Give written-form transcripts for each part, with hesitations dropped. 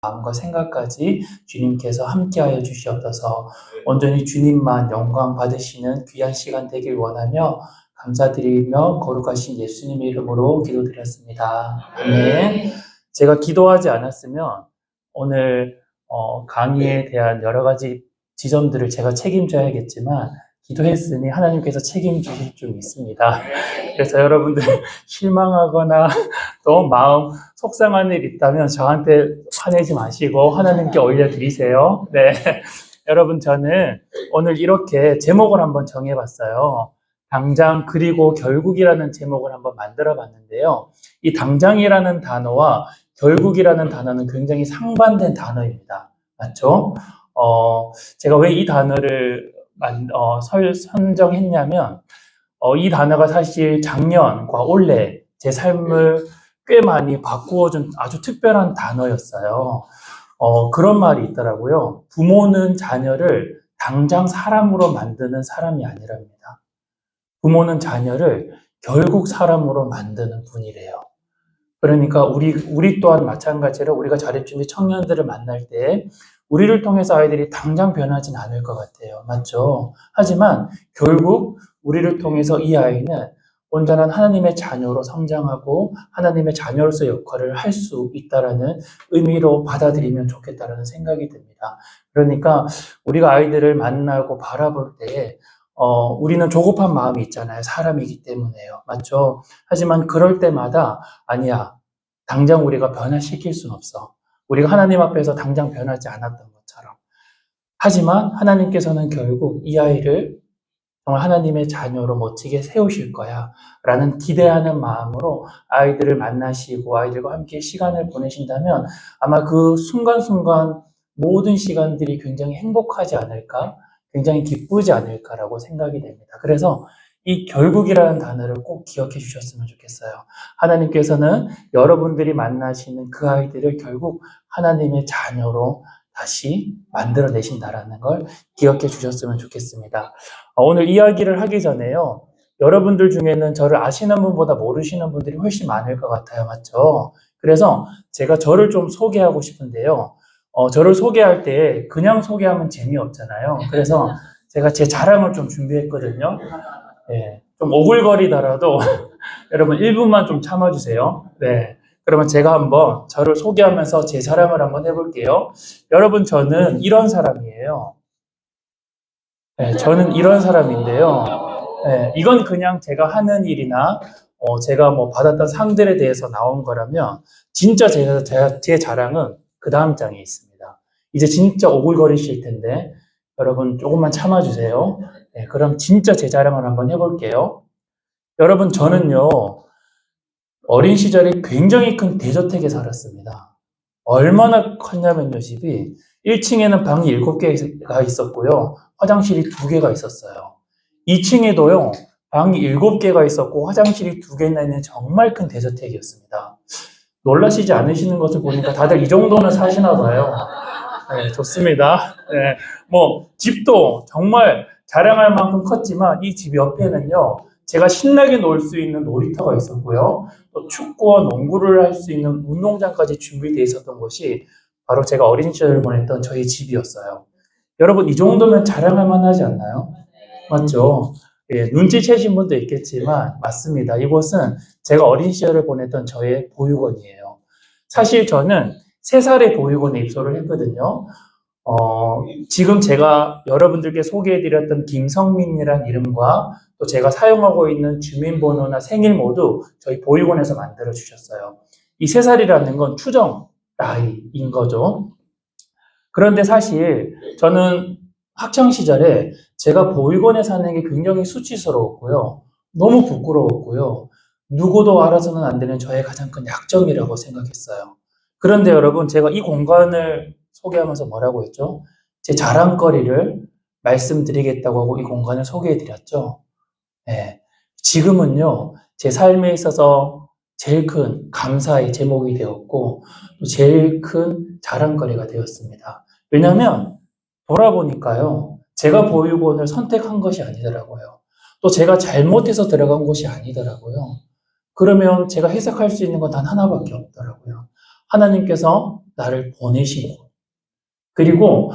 마음과 생각까지 주님께서 함께하여 주시옵소서. 온전히 주님만 영광 받으시는 귀한 시간 되길 원하며 감사드리며 거룩하신 예수님의 이름으로 기도드렸습니다. 아멘. 제가 기도하지 않았으면 오늘 강의에 대한 여러 가지 지점들을 제가 책임져야겠지만 기도했으니 하나님께서 책임지실 줄 믿습니다. 그래서 여러분들 실망하거나 또 마음 속상한 일 있다면 저한테 화내지 마시고 하나님께 올려드리세요. 네. 여러분, 저는 오늘 이렇게 제목을 한번 정해봤어요. 당장 그리고 결국이라는 제목을 한번 만들어 봤는데요. 이 당장이라는 단어와 결국이라는 단어는 굉장히 상반된 단어입니다. 맞죠? 제가 왜 이 단어를 선정했냐면, 이 단어가 사실 작년과 올해 제 삶을 꽤 많이 바꾸어준 아주 특별한 단어였어요. 그런 말이 있더라고요. 부모는 자녀를 당장 사람으로 만드는 사람이 아니랍니다. 부모는 자녀를 결국 사람으로 만드는 분이래요. 그러니까 우리 또한 마찬가지로 우리가 자립준비 청년들을 만날 때 우리를 통해서 아이들이 당장 변하진 않을 것 같아요. 맞죠? 하지만 결국 우리를 통해서 이 아이는 온전한 하나님의 자녀로 성장하고 하나님의 자녀로서 역할을 할 수 있다라는 의미로 받아들이면 좋겠다라는 생각이 듭니다. 그러니까 우리가 아이들을 만나고 바라볼 때 우리는 조급한 마음이 있잖아요. 사람이기 때문에요. 맞죠? 하지만 그럴 때마다 아니야. 당장 우리가 변화시킬 수는 없어. 우리가 하나님 앞에서 당장 변하지 않았던 것처럼. 하지만 하나님께서는 결국 이 아이를 정말 하나님의 자녀로 멋지게 세우실 거야 라는 기대하는 마음으로 아이들을 만나시고 아이들과 함께 시간을 보내신다면 아마 그 순간순간 모든 시간들이 굉장히 행복하지 않을까, 굉장히 기쁘지 않을까라고 생각이 됩니다. 그래서 이 결국이라는 단어를 꼭 기억해 주셨으면 좋겠어요. 하나님께서는 여러분들이 만나시는 그 아이들을 결국 하나님의 자녀로 다시 만들어내신다라는 걸 기억해 주셨으면 좋겠습니다. 오늘 이야기를 하기 전에요. 여러분들 중에는 저를 아시는 분보다 모르시는 분들이 훨씬 많을 것 같아요. 맞죠? 그래서 제가 저를 좀 소개하고 싶은데요. 저를 소개할 때 그냥 소개하면 재미없잖아요. 그래서 제가 제 자랑을 좀 준비했거든요. 네, 좀 오글거리더라도 여러분 1분만 좀 참아주세요. 네. 그러면 제가 한번 저를 소개하면서 제 자랑을 한번 해볼게요. 여러분, 저는 이런 사람이에요. 네, 저는 이런 사람인데요. 네, 이건 그냥 제가 하는 일이나 제가 뭐 받았던 상들에 대해서 나온 거라면 진짜 제 자랑은 그 다음 장에 있습니다. 이제 진짜 오글거리실 텐데 여러분 조금만 참아주세요. 네, 그럼 진짜 제 자랑을 한번 해볼게요. 여러분, 저는요 어린 시절에 굉장히 큰 대저택에 살았습니다. 얼마나 컸냐면요, 집이 1층에는 방이 7개가 있었고요. 화장실이 2개가 있었어요. 2층에도요, 방이 7개가 있었고 화장실이 2개나 있는 정말 큰 대저택이었습니다. 놀라시지 않으시는 것을 보니까 다들 이 정도는 사시나 봐요. 네, 좋습니다. 네, 뭐 집도 정말 자랑할 만큼 컸지만 이 집 옆에는요, 제가 신나게 놀 수 있는 놀이터가 있었고요. 또 축구와 농구를 할 수 있는 운동장까지 준비되어 있었던 곳이 바로 제가 어린 시절을 보냈던 저희 집이었어요. 여러분, 이 정도면 자랑할 만하지 않나요? 맞죠? 예, 눈치채신 분도 있겠지만 맞습니다. 이곳은 제가 어린 시절을 보냈던 저의 보육원이에요. 사실 저는 3살에 보육원에 입소를 했거든요. 지금 제가 여러분들께 소개해드렸던 김성민이라는 이름과 또 제가 사용하고 있는 주민번호나 생일 모두 저희 보육원에서 만들어 주셨어요. 이 3살이라는 건 추정 나이인 거죠. 그런데 사실 저는 학창시절에 제가 보육원에 사는 게 굉장히 수치스러웠고요. 너무 부끄러웠고요. 누구도 알아서는 안 되는 저의 가장 큰 약점이라고 생각했어요. 그런데 여러분, 제가 이 공간을 소개하면서 뭐라고 했죠? 제 자랑거리를 말씀드리겠다고 하고 이 공간을 소개해드렸죠. 네. 지금은요, 제 삶에 있어서 제일 큰 감사의 제목이 되었고, 또 제일 큰 자랑거리가 되었습니다. 왜냐하면 돌아보니까요, 제가 보육원을 선택한 것이 아니더라고요. 또 제가 잘못해서 들어간 곳이 아니더라고요. 그러면 제가 해석할 수 있는 건 단 하나밖에 없더라고요. 하나님께서 나를 보내신 분. 그리고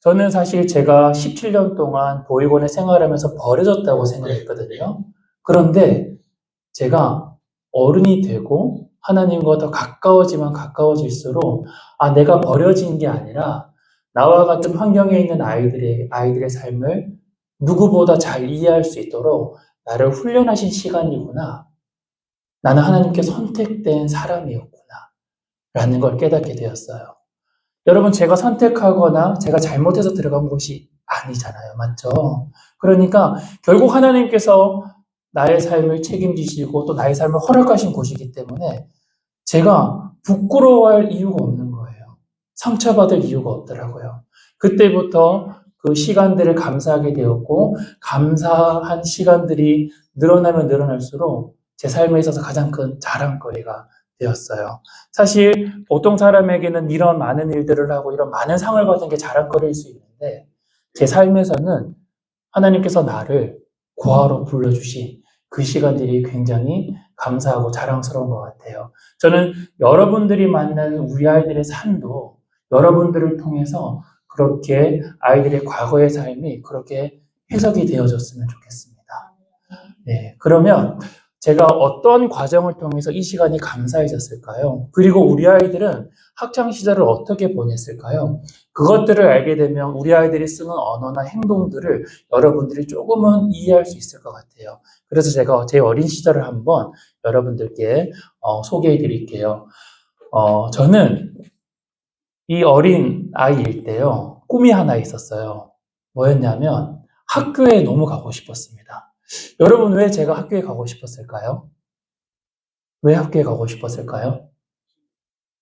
저는 사실 제가 17년 동안 보육원에 생활하면서 버려졌다고 생각했거든요. 그런데 제가 어른이 되고 하나님과 더 가까워지면 가까워질수록 내가 버려진 게 아니라 나와 같은 환경에 있는 아이들의 삶을 누구보다 잘 이해할 수 있도록 나를 훈련하신 시간이구나. 나는 하나님께 선택된 사람이었구나. 라는 걸 깨닫게 되었어요. 여러분, 제가 선택하거나 제가 잘못해서 들어간 곳이 아니잖아요. 맞죠? 그러니까 결국 하나님께서 나의 삶을 책임지시고 또 나의 삶을 허락하신 곳이기 때문에 제가 부끄러워할 이유가 없는 거예요. 상처받을 이유가 없더라고요. 그때부터 그 시간들을 감사하게 되었고, 감사한 시간들이 늘어나면 늘어날수록 제 삶에 있어서 가장 큰 자랑거리가 되었어요. 사실 보통 사람에게는 이런 많은 일들을 하고 이런 많은 상을 받은 게 자랑거리일 수 있는데, 제 삶에서는 하나님께서 나를 구하러 불러주신 그 시간들이 굉장히 감사하고 자랑스러운 것 같아요. 저는 여러분들이 만나는 우리 아이들의 삶도 여러분들을 통해서 그렇게 아이들의 과거의 삶이 그렇게 해석이 되어졌으면 좋겠습니다. 네, 그러면 제가 어떤 과정을 통해서 이 시간이 감사해졌을까요? 그리고 우리 아이들은 학창 시절을 어떻게 보냈을까요? 그것들을 알게 되면 우리 아이들이 쓰는 언어나 행동들을 여러분들이 조금은 이해할 수 있을 것 같아요. 그래서 제가 제 어린 시절을 한번 여러분들께 소개해 드릴게요. 저는 이 어린 아이일 때요, 꿈이 하나 있었어요. 뭐였냐면 학교에 너무 가고 싶었습니다. 여러분, 왜 제가 학교에 가고 싶었을까요? 왜 학교에 가고 싶었을까요?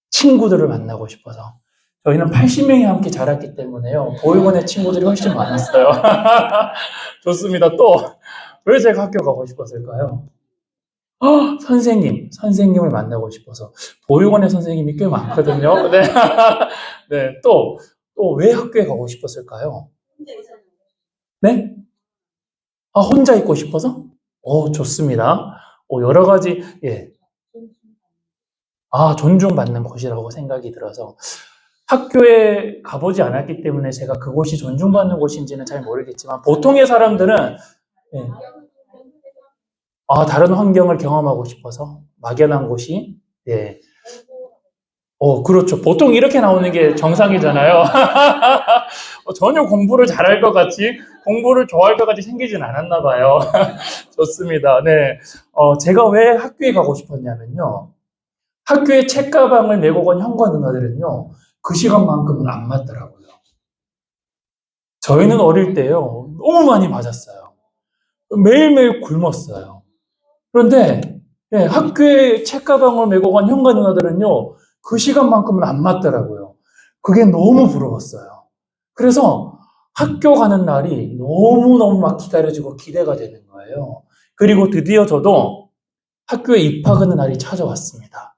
친구들을 만나고 싶어서. 저희는 80명이 함께 자랐기 때문에요. 보육원의 친구들이 훨씬 많았어요. 좋습니다. 또, 왜 제가 학교 가고 싶었을까요? 선생님을 만나고 싶어서. 보육원의 선생님이 꽤 많거든요. 네. 네, 또 왜 학교에 가고 싶었을까요? 네? 혼자 있고 싶어서? 좋습니다. 여러 가지, 예. 존중받는 곳이라고 생각이 들어서 학교에 가보지 않았기 때문에 제가 그곳이 존중받는 곳인지는 잘 모르겠지만 보통의 사람들은 예. 다른 환경을 경험하고 싶어서 막연한 곳이 예. 그렇죠. 보통 이렇게 나오는 게 정상이잖아요. 전혀 공부를 잘할 것 같이, 공부를 좋아할 것 같이 생기진 않았나 봐요. 좋습니다. 네. 제가 왜 학교에 가고 싶었냐면요. 학교에 책가방을 메고 간 형과 누나들은요, 그 시간만큼은 안 맞더라고요. 저희는 어릴 때요, 너무 많이 맞았어요. 매일매일 굶었어요. 그런데, 예, 학교에 책가방을 메고 간 형과 누나들은요, 그 시간만큼은 안 맞더라고요. 그게 너무 부러웠어요. 그래서 학교 가는 날이 너무너무 막 기다려지고 기대가 되는 거예요. 그리고 드디어 저도 학교에 입학하는 날이 찾아왔습니다.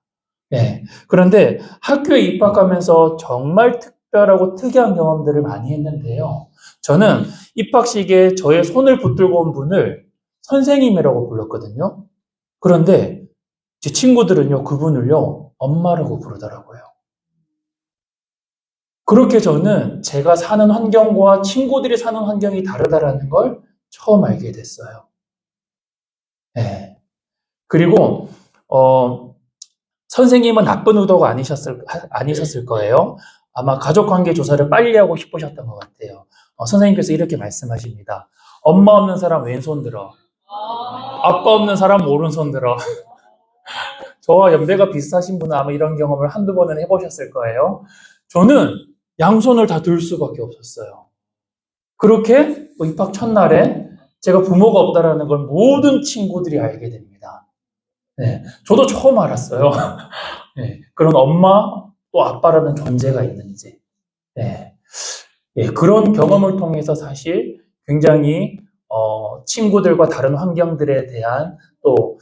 네. 그런데 학교에 입학하면서 정말 특별하고 특이한 경험들을 많이 했는데요. 저는 입학식에 저의 손을 붙들고 온 분을 선생님이라고 불렀거든요. 그런데 제 친구들은요, 그분을요, 엄마라고 부르더라고요. 그렇게 저는 제가 사는 환경과 친구들이 사는 환경이 다르다라는 걸 처음 알게 됐어요. 네. 그리고, 선생님은 나쁜 의도가 아니셨을 거예요. 아마 가족관계 조사를 빨리 하고 싶으셨던 것 같아요. 선생님께서 이렇게 말씀하십니다. 엄마 없는 사람 왼손 들어. 아빠 없는 사람 오른손 들어. 저와 연배가 비슷하신 분은 아마 이런 경험을 한두 번은 해보셨을 거예요. 저는 양손을 다 들 수밖에 없었어요. 그렇게 입학 첫날에 제가 부모가 없다라는 걸 모든 친구들이 알게 됩니다. 네, 저도 처음 알았어요. 네, 그런 엄마 또 아빠라는 존재가 있는지. 네, 네, 그런 경험을 통해서 사실 굉장히 친구들과 다른 환경들에 대한 또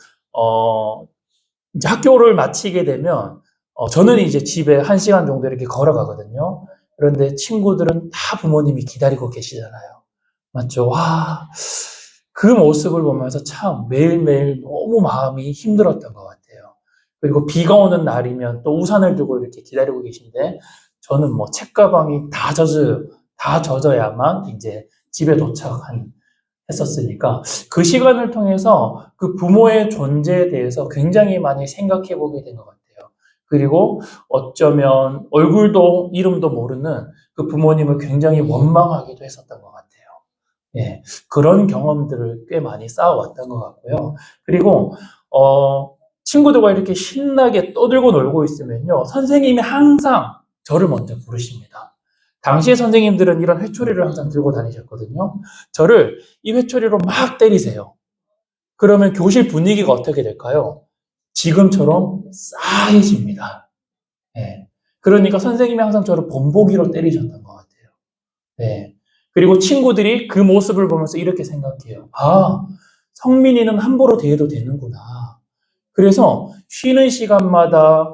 이제 학교를 마치게 되면 저는 이제 집에 1시간 정도 이렇게 걸어가거든요. 그런데 친구들은 다 부모님이 기다리고 계시잖아요. 맞죠? 와, 그 모습을 보면서 참 매일매일 너무 마음이 힘들었던 것 같아요. 그리고 비가 오는 날이면 또 우산을 들고 이렇게 기다리고 계신데 저는 뭐 책가방이 다 젖어야만 이제 집에 했었으니까 그 시간을 통해서 그 부모의 존재에 대해서 굉장히 많이 생각해 보게 된 것 같아요. 그리고 어쩌면 얼굴도 이름도 모르는 그 부모님을 굉장히 원망하기도 했었던 것 같아요. 예, 그런 경험들을 꽤 많이 쌓아왔던 것 같고요. 그리고 친구들과 이렇게 신나게 떠들고 놀고 있으면요, 선생님이 항상 저를 먼저 부르십니다. 당시의 선생님들은 이런 회초리를 항상 들고 다니셨거든요. 저를 이 회초리로 막 때리세요. 그러면 교실 분위기가 어떻게 될까요? 지금처럼 싸해집니다. 네. 그러니까 선생님이 항상 저를 본보기로 때리셨던 것 같아요. 네. 그리고 친구들이 그 모습을 보면서 이렇게 생각해요. 아, 성민이는 함부로 대해도 되는구나. 그래서 쉬는 시간마다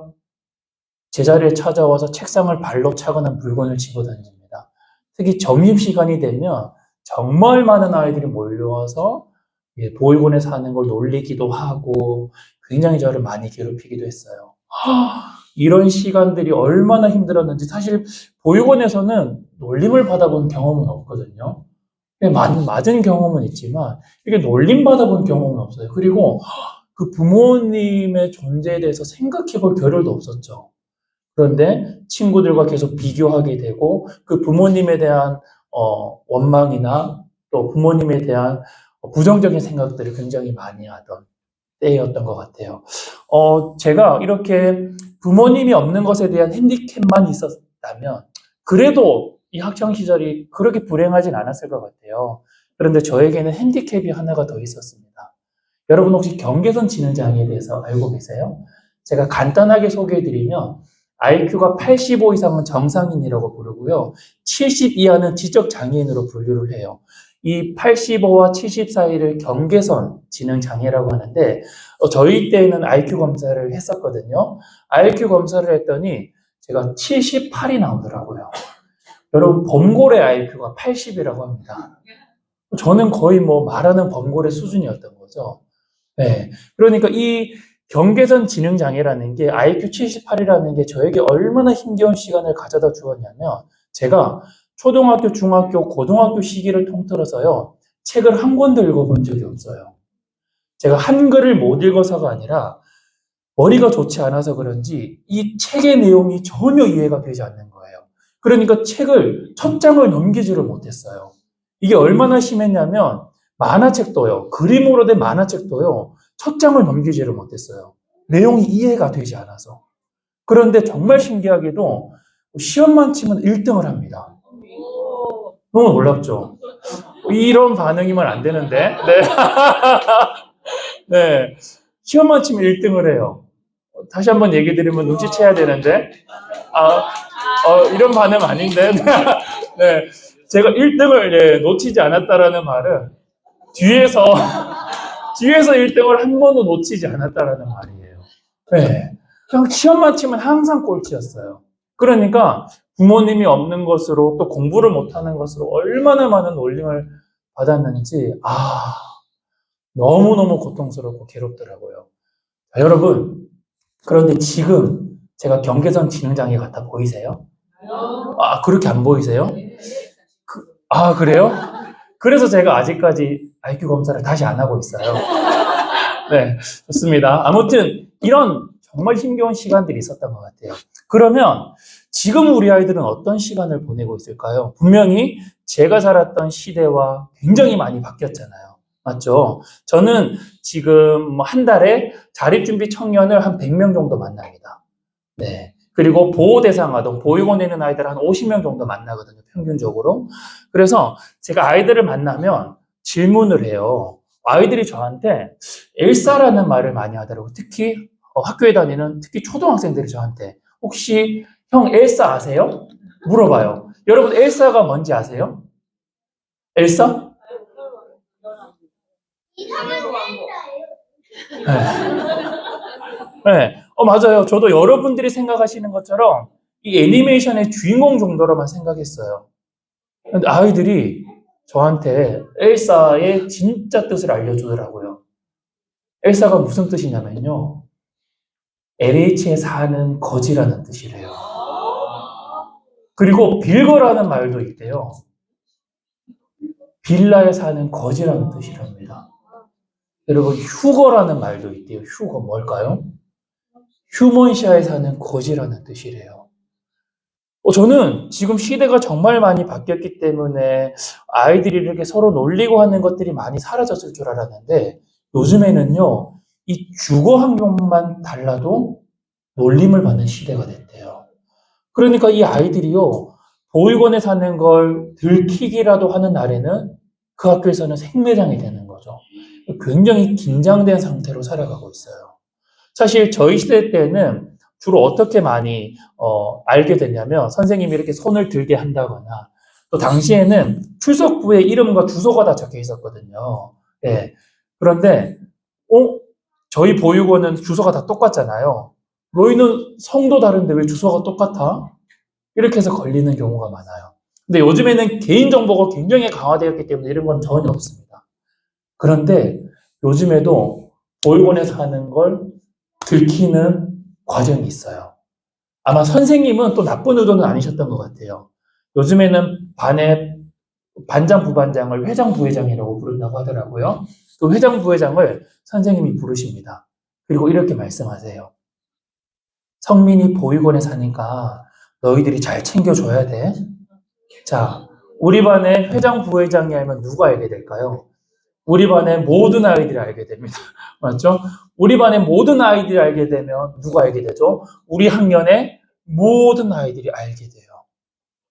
제자리에 찾아와서 책상을 발로 차거나 물건을 집어던집니다. 특히 점심시간이 되면 정말 많은 아이들이 몰려와서 보육원에서 하는 걸 놀리기도 하고 굉장히 저를 많이 괴롭히기도 했어요. 이런 시간들이 얼마나 힘들었는지 사실 보육원에서는 놀림을 받아본 경험은 없거든요. 맞은 경험은 있지만 이게 놀림 받아본 경험은 없어요. 그리고 그 부모님의 존재에 대해서 생각해 볼 겨를도 없었죠. 그런데 친구들과 계속 비교하게 되고 그 부모님에 대한 원망이나 또 부모님에 대한 부정적인 생각들을 굉장히 많이 하던 때였던 것 같아요. 제가 이렇게 부모님이 없는 것에 대한 핸디캡만 있었다면 그래도 이 학창 시절이 그렇게 불행하진 않았을 것 같아요. 그런데 저에게는 핸디캡이 하나가 더 있었습니다. 여러분 혹시 경계선 지능 장애에 대해서 알고 계세요? 제가 간단하게 소개해드리면 IQ가 85 이상은 정상인이라고 부르고요. 70 이하는 지적 장애인으로 분류를 해요. 이 85와 70 사이를 경계선 지능 장애라고 하는데 저희 때는 IQ 검사를 했었거든요. IQ 검사를 했더니 제가 78이 나오더라고요. 여러분 범고래 IQ가 80이라고 합니다. 저는 거의 뭐 말하는 범고래 수준이었던 거죠. 네. 그러니까 이 경계선 지능 장애라는 게 IQ 78이라는 게 저에게 얼마나 힘겨운 시간을 가져다 주었냐면 제가 초등학교, 중학교, 고등학교 시기를 통틀어서요. 책을 한 권도 읽어본 적이 없어요. 제가 한글을 못 읽어서가 아니라 머리가 좋지 않아서 그런지 이 책의 내용이 전혀 이해가 되지 않는 거예요. 그러니까 책을 첫 장을 넘기지를 못했어요. 이게 얼마나 심했냐면 만화책도요. 그림으로 된 만화책도요. 첫 장을 넘기지를 못했어요. 내용이 이해가 되지 않아서. 그런데 정말 신기하게도 시험만 치면 1등을 합니다. 너무 놀랍죠? 이런 반응이면 안 되는데. 네. 네. 시험만 치면 1등을 해요. 다시 한번 얘기 드리면 눈치채야 되는데. 이런 반응 아닌데. 네. 제가 1등을 놓치지 않았다라는 말은 뒤에서 1등을 한 번도 놓치지 않았다라는 말이에요. 네. 그냥 시험만 치면 항상 꼴찌였어요. 그러니까 부모님이 없는 것으로 또 공부를 못하는 것으로 얼마나 많은 놀림을 받았는지 너무너무 고통스럽고 괴롭더라고요. 자, 여러분 그런데 지금 제가 경계선 지능장애 같아 보이세요? 그렇게 안 보이세요? 그래요? 그래서 제가 아직까지 IQ 검사를 다시 안 하고 있어요. 네, 좋습니다. 아무튼 이런 정말 힘겨운 시간들이 있었던 것 같아요. 그러면 지금 우리 아이들은 어떤 시간을 보내고 있을까요? 분명히 제가 자랐던 시대와 굉장히 많이 바뀌었잖아요. 맞죠? 저는 지금 한 달에 자립준비 청년을 한 100명 정도 만납니다. 네. 그리고 보호대상 아동, 보육원에 있는 아이들 한 50명 정도 만나거든요, 평균적으로. 그래서 제가 아이들을 만나면 질문을 해요. 아이들이 저한테 엘사라는 말을 많이 하더라고요. 특히 학교에 다니는 특히 초등학생들이 저한테 혹시 형 엘사 아세요? 물어봐요. 여러분 엘사가 뭔지 아세요? 엘사? 네. 네. 맞아요. 저도 여러분들이 생각하시는 것처럼 이 애니메이션의 주인공 정도로만 생각했어요. 근데 아이들이 저한테 엘사의 진짜 뜻을 알려주더라고요. 엘사가 무슨 뜻이냐면요. LH에 사는 거지라는 뜻이래요. 그리고 빌거라는 말도 있대요. 빌라에 사는 거지라는 뜻이랍니다. 여러분, 휴거라는 말도 있대요. 휴거 뭘까요? 휴먼시아에 사는 거지라는 뜻이래요. 저는 지금 시대가 정말 많이 바뀌었기 때문에 아이들이 이렇게 서로 놀리고 하는 것들이 많이 사라졌을 줄 알았는데 요즘에는요, 이 주거 환경만 달라도 놀림을 받는 시대가 됐대요. 그러니까 이 아이들이요, 보육원에 사는 걸 들키기라도 하는 날에는 그 학교에서는 생매장이 되는 거죠. 굉장히 긴장된 상태로 살아가고 있어요. 사실 저희 시대 때는 주로 어떻게 많이 알게 됐냐면 선생님이 이렇게 손을 들게 한다거나 또 당시에는 출석부에 이름과 주소가 다 적혀 있었거든요. 예. 그런데 저희 보육원은 주소가 다 똑같잖아요. 너희는 성도 다른데 왜 주소가 똑같아? 이렇게 해서 걸리는 경우가 많아요. 근데 요즘에는 개인정보가 굉장히 강화되었기 때문에 이런 건 전혀 없습니다. 그런데 요즘에도 보육원에서 하는 걸 들키는 과정이 있어요. 아마 선생님은 또 나쁜 의도는 아니셨던 것 같아요. 요즘에는 반의 반장, 부반장을 회장, 부회장이라고 부른다고 하더라고요. 그 회장, 부회장을 선생님이 부르십니다. 그리고 이렇게 말씀하세요. 성민이 보육원에 사니까 너희들이 잘 챙겨줘야 돼. 자, 우리 반의 회장, 부회장이 알면 누가 알게 될까요? 우리 반의 모든 아이들이 알게 됩니다. 맞죠? 우리 반의 모든 아이들이 알게 되면 누가 알게 되죠? 우리 학년의 모든 아이들이 알게 돼요.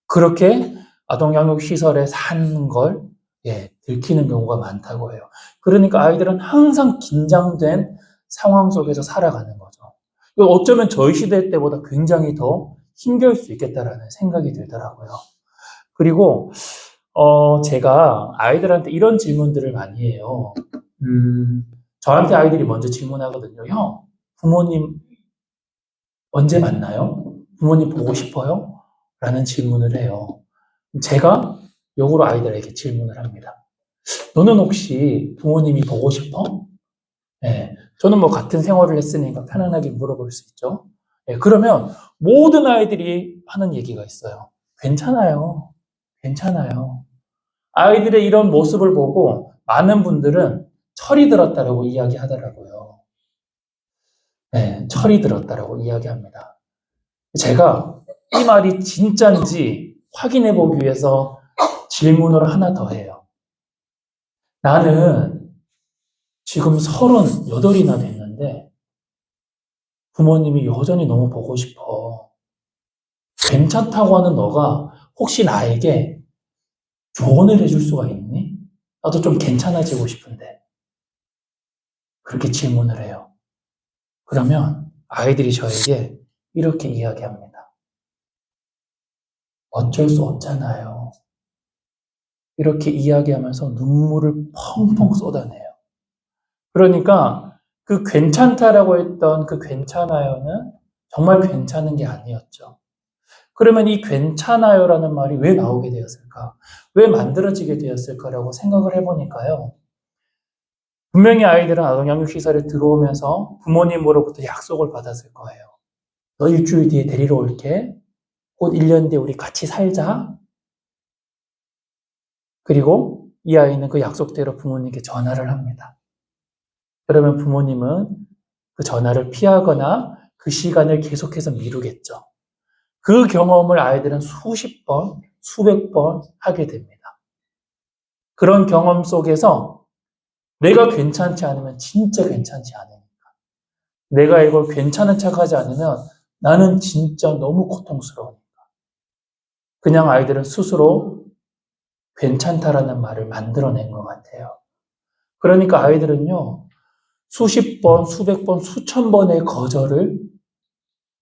그렇게 아동양육시설에 사는 걸 들키는 경우가 많다고 해요. 그러니까 아이들은 항상 긴장된 상황 속에서 살아가는 거죠. 어쩌면 저희 시대 때보다 굉장히 더 힘겨울 수 있겠다라는 생각이 들더라고요. 그리고 제가 아이들한테 이런 질문들을 많이 해요. 저한테 아이들이 먼저 질문하거든요. 형, 부모님 언제 만나요? 부모님 보고 싶어요? 라는 질문을 해요. 제가 역으로 아이들에게 질문을 합니다. 너는 혹시 부모님이 보고 싶어? 네, 저는 뭐 같은 생활을 했으니까 편안하게 물어볼 수 있죠. 네, 그러면 모든 아이들이 하는 얘기가 있어요. 괜찮아요. 괜찮아요. 아이들의 이런 모습을 보고 많은 분들은 철이 들었다라고 이야기하더라고요. 네, 철이 들었다라고 이야기합니다. 제가 이 말이 진짜인지 확인해 보기 위해서 질문을 하나 더 해요. 나는 지금 38이나 됐는데 부모님이 여전히 너무 보고 싶어. 괜찮다고 하는 너가 혹시 나에게 조언을 해줄 수가 있니? 나도 좀 괜찮아지고 싶은데. 그렇게 질문을 해요. 그러면 아이들이 저에게 이렇게 이야기합니다. 어쩔 수 없잖아요. 이렇게 이야기하면서 눈물을 펑펑 쏟아내요. 그러니까 그 괜찮다라고 했던 그 괜찮아요는 정말 괜찮은 게 아니었죠. 그러면 이 괜찮아요라는 말이 왜 나오게 되었을까? 왜 만들어지게 되었을까라고 생각을 해보니까요. 분명히 아이들은 아동양육시설에 들어오면서 부모님으로부터 약속을 받았을 거예요. 너 일주일 뒤에 데리러 올게. 곧 1년 뒤에 우리 같이 살자. 그리고 이 아이는 그 약속대로 부모님께 전화를 합니다. 그러면 부모님은 그 전화를 피하거나 그 시간을 계속해서 미루겠죠. 그 경험을 아이들은 수십 번, 수백 번 하게 됩니다. 그런 경험 속에서 내가 괜찮지 않으면 진짜 괜찮지 않으니까. 내가 이걸 괜찮은 척하지 않으면 나는 진짜 너무 고통스러우니까. 그냥 아이들은 스스로 괜찮다라는 말을 만들어낸 것 같아요. 그러니까 아이들은요, 수십 번, 수백 번, 수천 번의 거절을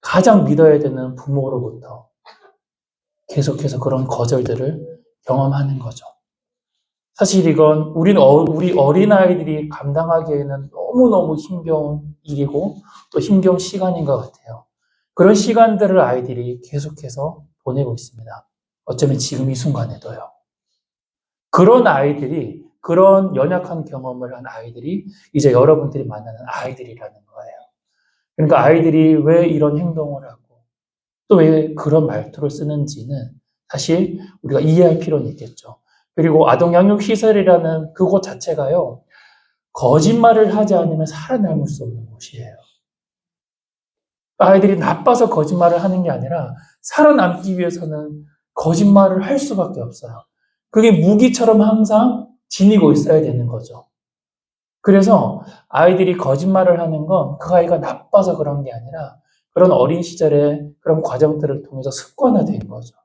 가장 믿어야 되는 부모로부터 계속해서 그런 거절들을 경험하는 거죠. 사실 이건 우리 어린아이들이 감당하기에는 너무너무 힘겨운 일이고 또 힘겨운 시간인 것 같아요. 그런 시간들을 아이들이 계속해서 보내고 있습니다. 어쩌면 지금 이 순간에도요. 그런 아이들이, 그런 연약한 경험을 한 아이들이 이제 여러분들이 만나는 아이들이라는 거예요. 그러니까 아이들이 왜 이런 행동을 하고 또 왜 그런 말투를 쓰는지는 사실 우리가 이해할 필요는 있겠죠. 그리고 아동양육시설이라는 그곳 자체가요, 거짓말을 하지 않으면 살아남을 수 없는 곳이에요. 아이들이 나빠서 거짓말을 하는 게 아니라 살아남기 위해서는 거짓말을 할 수밖에 없어요. 그게 무기처럼 항상 지니고 있어야 되는 거죠. 그래서 아이들이 거짓말을 하는 건 그 아이가 나빠서 그런 게 아니라 그런 어린 시절에 그런 과정들을 통해서 습관화된 거죠.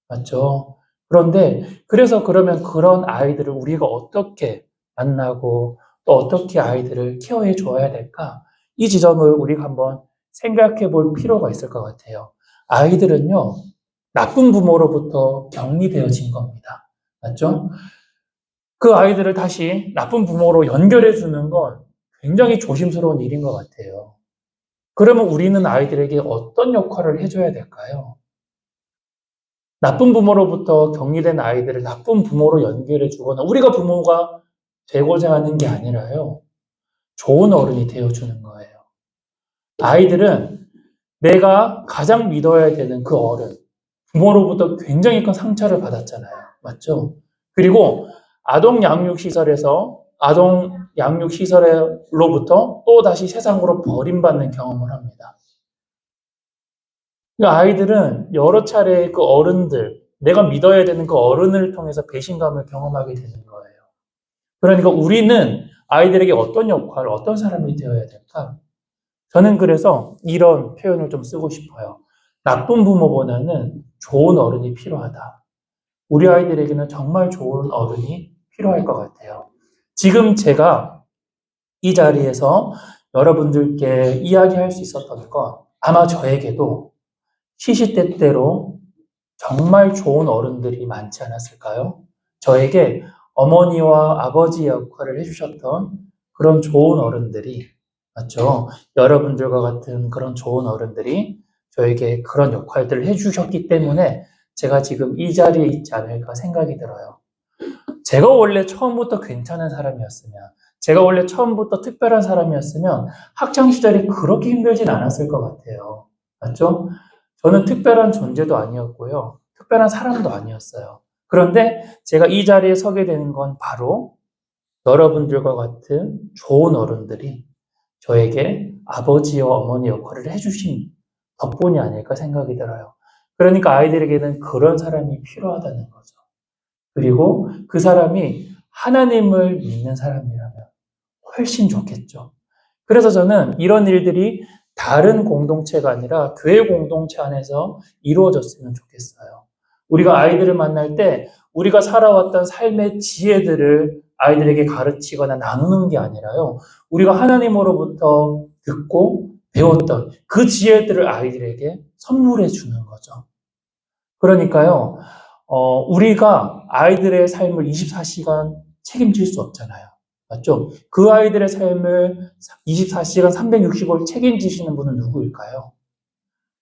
맞죠? 그런데 그래서 그러면 그런 아이들을 우리가 어떻게 만나고 또 어떻게 아이들을 케어해 줘야 될까? 이 지점을 우리가 한번 생각해 볼 필요가 있을 것 같아요. 아이들은요, 나쁜 부모로부터 격리되어진 겁니다. 맞죠? 그 아이들을 다시 나쁜 부모로 연결해 주는 건 굉장히 조심스러운 일인 것 같아요. 그러면 우리는 아이들에게 어떤 역할을 해줘야 될까요? 나쁜 부모로부터 격리된 아이들을 나쁜 부모로 연결해 주거나 우리가 부모가 되고자 하는 게 아니라요. 좋은 어른이 되어주는 거예요. 아이들은 내가 가장 믿어야 되는 그 어른, 부모로부터 굉장히 큰 상처를 받았잖아요. 맞죠? 그리고 아동 양육시설로부터 또 다시 세상으로 버림받는 경험을 합니다. 그러니까 아이들은 여러 차례 그 어른들, 내가 믿어야 되는 그 어른을 통해서 배신감을 경험하게 되는 거예요. 그러니까 우리는 아이들에게 어떤 역할, 어떤 사람이 되어야 될까? 저는 그래서 이런 표현을 좀 쓰고 싶어요. 나쁜 부모보다는 좋은 어른이 필요하다. 우리 아이들에게는 정말 좋은 어른이 필요할 것 같아요. 지금 제가 이 자리에서 여러분들께 이야기할 수 있었던 건 아마 저에게도 시시때때로 정말 좋은 어른들이 많지 않았을까요? 저에게 어머니와 아버지 역할을 해주셨던 그런 좋은 어른들이, 맞죠? 여러분들과 같은 그런 좋은 어른들이 저에게 그런 역할들을 해주셨기 때문에 제가 지금 이 자리에 있지 않을까 생각이 들어요. 제가 원래 처음부터 괜찮은 사람이었으면, 제가 원래 처음부터 특별한 사람이었으면 학창시절이 그렇게 힘들진 않았을 것 같아요. 맞죠? 저는 특별한 존재도 아니었고요. 특별한 사람도 아니었어요. 그런데 제가 이 자리에 서게 되는 건 바로 여러분들과 같은 좋은 어른들이 저에게 아버지와 어머니 역할을 해주신 덕분이 아닐까 생각이 들어요. 그러니까 아이들에게는 그런 사람이 필요하다는 거죠. 그리고 그 사람이 하나님을 믿는 사람이라면 훨씬 좋겠죠. 그래서 저는 이런 일들이 다른 공동체가 아니라 교회 공동체 안에서 이루어졌으면 좋겠어요. 우리가 아이들을 만날 때 우리가 살아왔던 삶의 지혜들을 아이들에게 가르치거나 나누는 게 아니라요. 우리가 하나님으로부터 듣고 배웠던 그 지혜들을 아이들에게 선물해 주는 거죠. 그러니까요, 우리가 아이들의 삶을 24시간 책임질 수 없잖아요. 맞죠? 그 아이들의 삶을 24시간 365일 책임지시는 분은 누구일까요?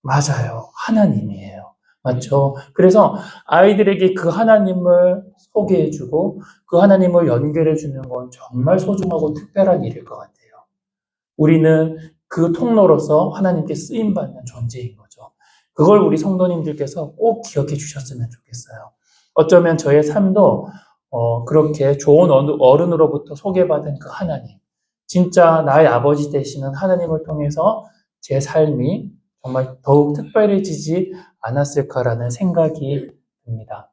맞아요. 하나님이에요. 맞죠? 그래서 아이들에게 그 하나님을 소개해주고 그 하나님을 연결해주는 건 정말 소중하고 특별한 일일 것 같아요. 우리는 그 통로로서 하나님께 쓰임받는 존재인 거죠. 그걸 우리 성도님들께서 꼭 기억해 주셨으면 좋겠어요. 어쩌면 저의 삶도 그렇게 좋은 어른으로부터 소개받은 그 하나님, 진짜 나의 아버지 되시는 하나님을 통해서 제 삶이 정말 더욱 특별해지지 않았을까라는 생각이 듭니다.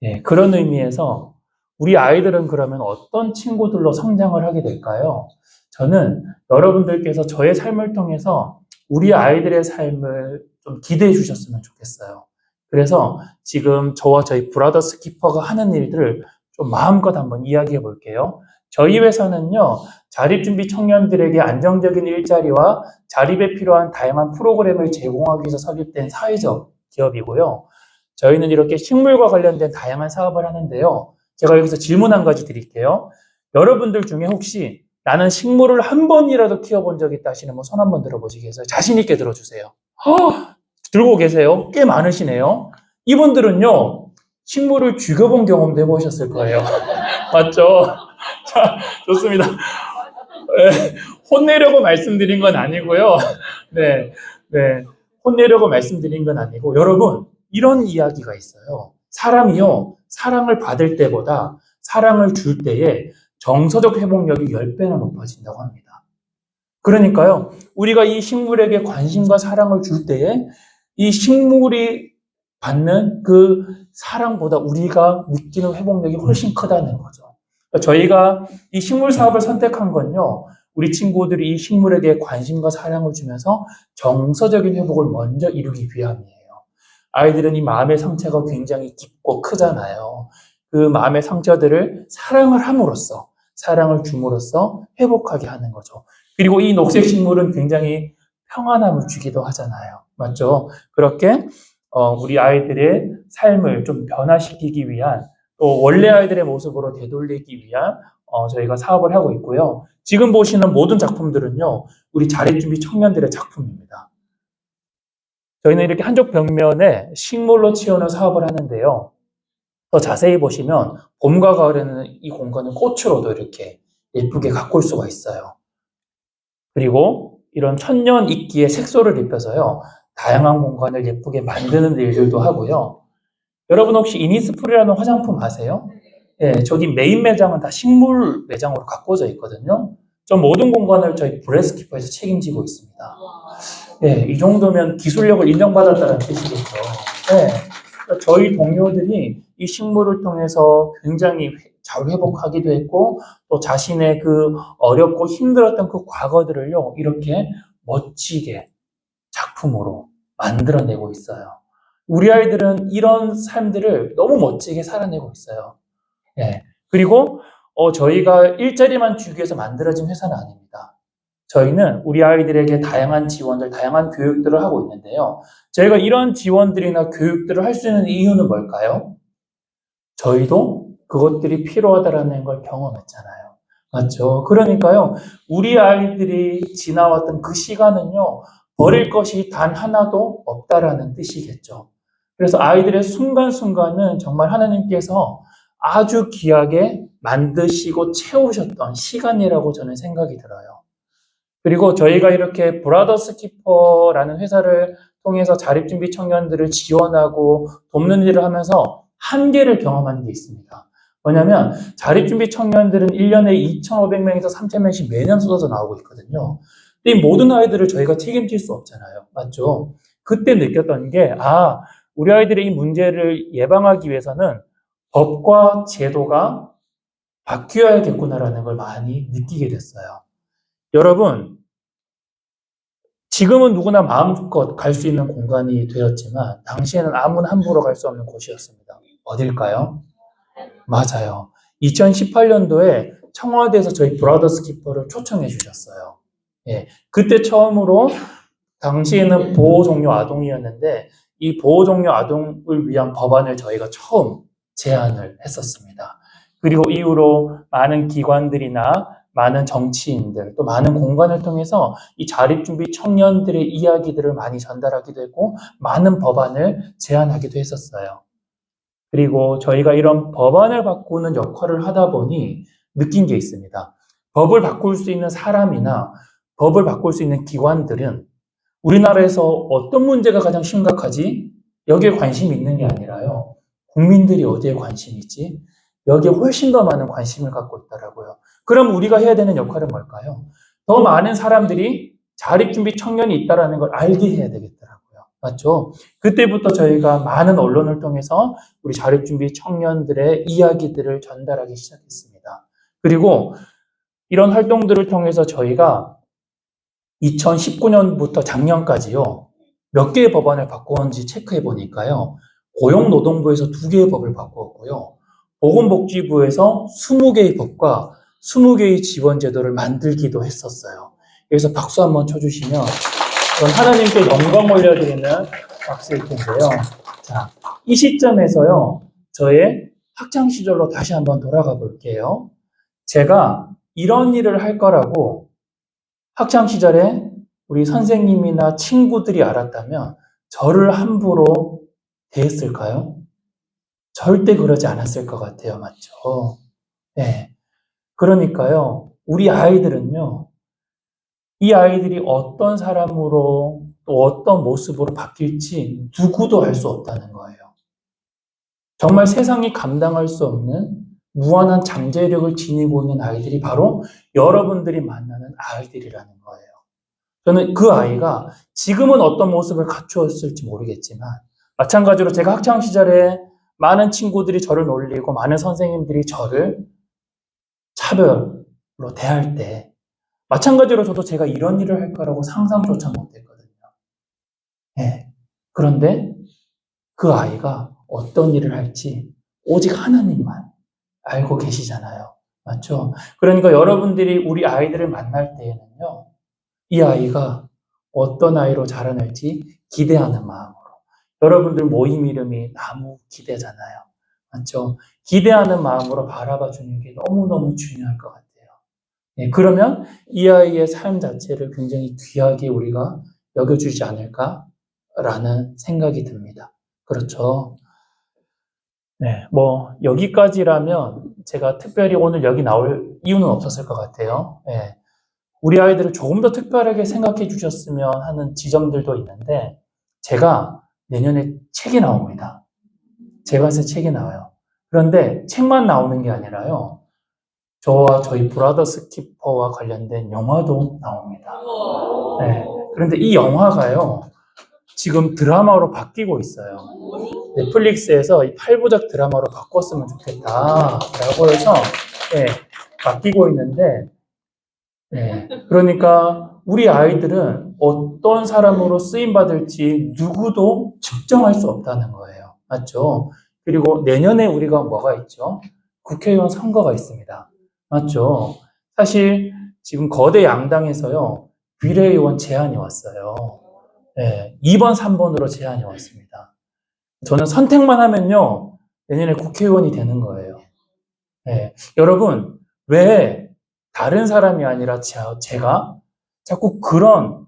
예, 그런 의미에서 우리 아이들은 그러면 어떤 친구들로 성장을 하게 될까요? 저는 여러분들께서 저의 삶을 통해서 우리 아이들의 삶을 좀 기대해 주셨으면 좋겠어요. 그래서 지금 저와 저희 브라더스 키퍼가 하는 일들을 좀 마음껏 한번 이야기해 볼게요. 저희 회사는요, 자립준비 청년들에게 안정적인 일자리와 자립에 필요한 다양한 프로그램을 제공하기 위해서 설립된 사회적 기업이고요. 저희는 이렇게 식물과 관련된 다양한 사업을 하는데요. 제가 여기서 질문 한 가지 드릴게요. 여러분들 중에 혹시 나는 식물을 한 번이라도 키워본 적 있다 하시는 분 손 한번 들어보시겠어요? 자신 있게 들어주세요. 들고 계세요. 꽤 많으시네요. 이분들은요, 식물을 죽여본 경험도 해보셨을 거예요. 맞죠? 자, 좋습니다. 혼내려고 말씀드린 건 아니고요. 네, 네. 혼내려고 말씀드린 건 아니고, 여러분, 이런 이야기가 있어요. 사람이요, 사랑을 받을 때보다 사랑을 줄 때에 정서적 회복력이 10배나 높아진다고 합니다. 그러니까요, 우리가 이 식물에게 관심과 사랑을 줄 때에 이 식물이 받는 그 사랑보다 우리가 느끼는 회복력이 훨씬 크다는 거죠. 그러니까 저희가 이 식물 사업을 선택한 건요, 우리 친구들이 이 식물에게 관심과 사랑을 주면서 정서적인 회복을 먼저 이루기 위함이에요. 아이들은 이 마음의 상처가 굉장히 깊고 크잖아요. 그 마음의 상처들을 사랑을 함으로써, 사랑을 줌으로써 회복하게 하는 거죠. 그리고 이 녹색 식물은 굉장히 평안함을 주기도 하잖아요. 맞죠? 그렇게 우리 아이들의 삶을 좀 변화시키기 위한, 또 원래 아이들의 모습으로 되돌리기 위한 저희가 사업을 하고 있고요. 지금 보시는 모든 작품들은요, 우리 자립준비 청년들의 작품입니다. 저희는 이렇게 한쪽 벽면에 식물로 채우는 사업을 하는데요. 더 자세히 보시면 봄과 가을에는 이 공간을 꽃으로도 이렇게 예쁘게 가꿀 수가 있어요. 그리고 이런 천년 이끼의 색소를 입혀서요, 다양한 공간을 예쁘게 만드는 일들도 하고요. 여러분 혹시 이니스프리라는 화장품 아세요? 예, 저기 메인 매장은 다 식물 매장으로 가꿔져 있거든요. 저 모든 공간을 저희 브레스키퍼에서 책임지고 있습니다. 예, 이 정도면 기술력을 인정받았다는 뜻이겠죠. 예, 저희 동료들이 이 식물을 통해서 굉장히 잘 회복하기도 했고, 또 자신의 그 어렵고 힘들었던 그 과거들을요, 이렇게 멋지게 작품으로 만들어내고 있어요. 우리 아이들은 이런 삶들을 너무 멋지게 살아내고 있어요. 예. 그리고 저희가 일자리만 주기 위해서 만들어진 회사는 아닙니다. 저희는 우리 아이들에게 다양한 지원들, 다양한 교육들을 하고 있는데요. 저희가 이런 지원들이나 교육들을 할 수 있는 이유는 뭘까요? 저희도 그것들이 필요하다라는 걸 경험했잖아요. 맞죠? 그러니까요, 우리 아이들이 지나왔던 그 시간은요, 버릴 것이 단 하나도 없다라는 뜻이겠죠. 그래서 아이들의 순간순간은 정말 하나님께서 아주 귀하게 만드시고 채우셨던 시간이라고 저는 생각이 들어요. 그리고 저희가 이렇게 브라더스 키퍼라는 회사를 통해서 자립준비 청년들을 지원하고 돕는 일을 하면서 한계를 경험하는 게 있습니다. 뭐냐면 자립준비 청년들은 1년에 2,500명에서 3,000명씩 매년 쏟아져 나오고 있거든요. 근데 이 모든 아이들을 저희가 책임질 수 없잖아요. 맞죠? 그때 느꼈던 게, 우리 아이들의 이 문제를 예방하기 위해서는 법과 제도가 바뀌어야겠구나라는 걸 많이 느끼게 됐어요. 여러분, 지금은 누구나 마음껏 갈 수 있는 공간이 되었지만, 당시에는 아무나 함부로 갈 수 없는 곳이었습니다. 어딜까요? 맞아요. 2018년도에 청와대에서 저희 브라더스 키퍼를 초청해 주셨어요. 예, 그때 처음으로 당시에는 보호 종료 아동이었는데 이 보호 종료 아동을 위한 법안을 저희가 처음 제안을 했었습니다. 그리고 이후로 많은 기관들이나 많은 정치인들, 또 많은 공간을 통해서 이 자립준비 청년들의 이야기들을 많이 전달하기도 했고 많은 법안을 제안하기도 했었어요. 그리고 저희가 이런 법안을 바꾸는 역할을 하다 보니 느낀 게 있습니다. 법을 바꿀 수 있는 사람이나 법을 바꿀 수 있는 기관들은 우리나라에서 어떤 문제가 가장 심각하지? 여기에 관심이 있는 게 아니라요. 국민들이 어디에 관심이 있지? 여기에 훨씬 더 많은 관심을 갖고 있더라고요. 그럼 우리가 해야 되는 역할은 뭘까요? 더 많은 사람들이 자립준비 청년이 있다는 걸 알게 해야 되겠더라고요. 맞죠? 그때부터 저희가 많은 언론을 통해서 우리 자립준비 청년들의 이야기들을 전달하기 시작했습니다. 그리고 이런 활동들을 통해서 저희가 2019년부터 작년까지요, 몇 개의 법안을 바꾸었는지 체크해 보니까요, 고용노동부에서 2개의 법을 바꾸었고요, 보건복지부에서 20개의 법과 20개의 지원제도를 만들기도 했었어요. 여기서 박수 한번 쳐주시면, 그럼 하나님께 영광 올려드리는 박수일 텐데요. 자, 이 시점에서요, 저의 학창 시절로 다시 한번 돌아가 볼게요. 제가 이런 일을 할 거라고 학창 시절에 우리 선생님이나 친구들이 알았다면 저를 함부로 대했을까요? 절대 그러지 않았을 것 같아요. 맞죠? 네. 그러니까요, 우리 아이들은요, 이 아이들이 어떤 사람으로 또 어떤 모습으로 바뀔지 누구도 알 수 없다는 거예요. 정말 세상이 감당할 수 없는 무한한 잠재력을 지니고 있는 아이들이 바로 여러분들이 만나는 아이들이라는 거예요. 저는 그 아이가 지금은 어떤 모습을 갖추었을지 모르겠지만, 마찬가지로 제가 학창 시절에 많은 친구들이 저를 놀리고 많은 선생님들이 저를 차별로 대할 때, 마찬가지로 저도 제가 이런 일을 할 거라고 상상조차 못했거든요. 네. 그런데 그 아이가 어떤 일을 할지 오직 하나님만 알고 계시잖아요. 맞죠? 그러니까 여러분들이 우리 아이들을 만날 때에는요, 이 아이가 어떤 아이로 자라날지 기대하는 마음으로. 여러분들 모임 이름이 나무 기대잖아요. 맞죠? 기대하는 마음으로 바라봐 주는 게 너무너무 중요할 것 같아요. 예, 그러면 이 아이의 삶 자체를 굉장히 귀하게 우리가 여겨주지 않을까라는 생각이 듭니다. 그렇죠? 네, 여기까지라면 제가 특별히 오늘 여기 나올 이유는 없었을 것 같아요. 예, 우리 아이들을 조금 더 특별하게 생각해 주셨으면 하는 지점들도 있는데, 제가 내년에 책이 나옵니다. 제가 쓴 책이 나와요. 그런데 책만 나오는 게 아니라요, 저와 저희 브라더스 키퍼와 관련된 영화도 나옵니다. 네, 그런데 이 영화가요, 지금 드라마로 바뀌고 있어요. 넷플릭스에서 이 8부작 드라마로 바꿨으면 좋겠다라고 해서 네, 바뀌고 있는데, 네, 그러니까 우리 아이들은 어떤 사람으로 쓰임받을지 누구도 측정할 수 없다는 거예요. 맞죠? 그리고 내년에 우리가 뭐가 있죠? 국회의원 선거가 있습니다. 맞죠? 사실 지금 거대 양당에서요, 비례의원 제안이 왔어요. 네, 2번, 3번으로 제안이 왔습니다. 저는 선택만 하면요, 내년에 국회의원이 되는 거예요. 네, 여러분, 왜 다른 사람이 아니라 제가 자꾸 그런,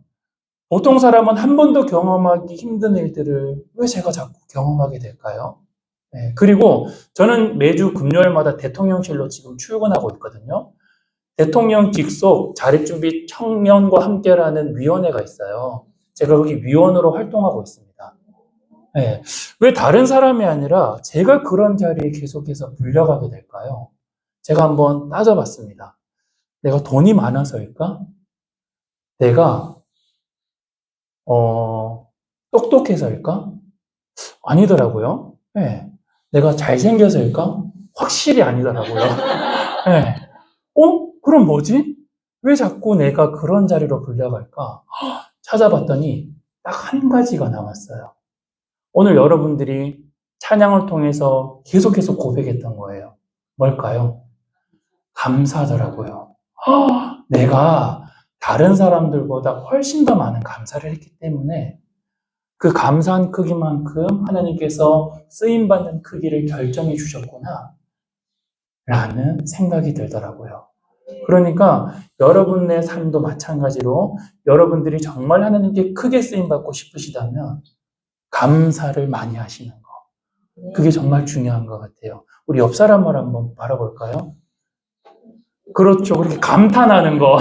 보통 사람은 한 번도 경험하기 힘든 일들을 왜 제가 자꾸 경험하게 될까요? 네, 그리고 저는 매주 금요일마다 대통령실로 지금 출근하고 있거든요. 대통령 직속 자립준비 청년과 함께라는 위원회가 있어요. 제가 거기 위원으로 활동하고 있습니다. 네, 왜 다른 사람이 아니라 제가 그런 자리에 계속해서 불려가게 될까요? 제가 한번 따져봤습니다. 내가 돈이 많아서일까? 내가 똑똑해서일까? 아니더라고요. 네. 내가 잘생겨서일까? 확실히 아니더라고요. 네. 그럼 뭐지? 왜 자꾸 내가 그런 자리로 불려갈까? 찾아봤더니 딱 한 가지가 남았어요. 오늘 여러분들이 찬양을 통해서 계속해서 고백했던 거예요. 뭘까요? 감사하더라고요. 내가 다른 사람들보다 훨씬 더 많은 감사를 했기 때문에 그 감사한 크기만큼 하나님께서 쓰임받는 크기를 결정해 주셨구나 라는 생각이 들더라고요. 그러니까 여러분의 삶도 마찬가지로 여러분들이 정말 하나님께 크게 쓰임받고 싶으시다면 감사를 많이 하시는 거. 그게 정말 중요한 것 같아요. 우리 옆 사람을 한번 바라볼까요? 그렇죠. 그렇게 감탄하는 거.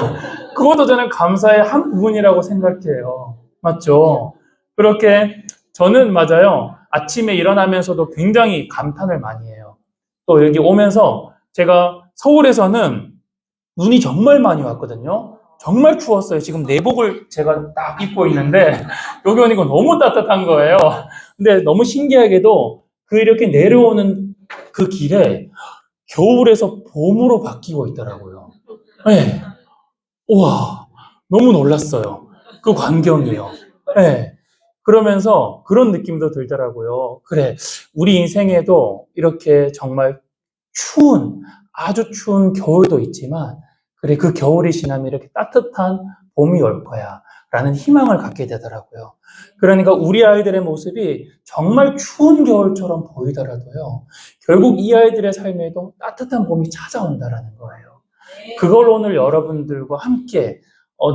그것도 저는 감사의 한 부분이라고 생각해요. 맞죠? 그렇게 저는 맞아요. 아침에 일어나면서도 굉장히 감탄을 많이 해요. 또 여기 오면서 제가 서울에서는 눈이 정말 많이 왔거든요. 정말 추웠어요. 지금 내복을 제가 딱 입고 있는데 여기 오니까 너무 따뜻한 거예요. 근데 너무 신기하게도 그 이렇게 내려오는 그 길에 겨울에서 봄으로 바뀌고 있더라고요. 네. 우와, 너무 놀랐어요. 그 광경이요. 네. 그러면서 그런 느낌도 들더라고요. 그래, 우리 인생에도 이렇게 정말 추운, 아주 추운 겨울도 있지만, 그래, 그 겨울이 지나면 이렇게 따뜻한 봄이 올 거야. 라는 희망을 갖게 되더라고요. 그러니까 우리 아이들의 모습이 정말 추운 겨울처럼 보이더라도요. 결국 이 아이들의 삶에도 따뜻한 봄이 찾아온다라는 거예요. 그걸 오늘 여러분들과 함께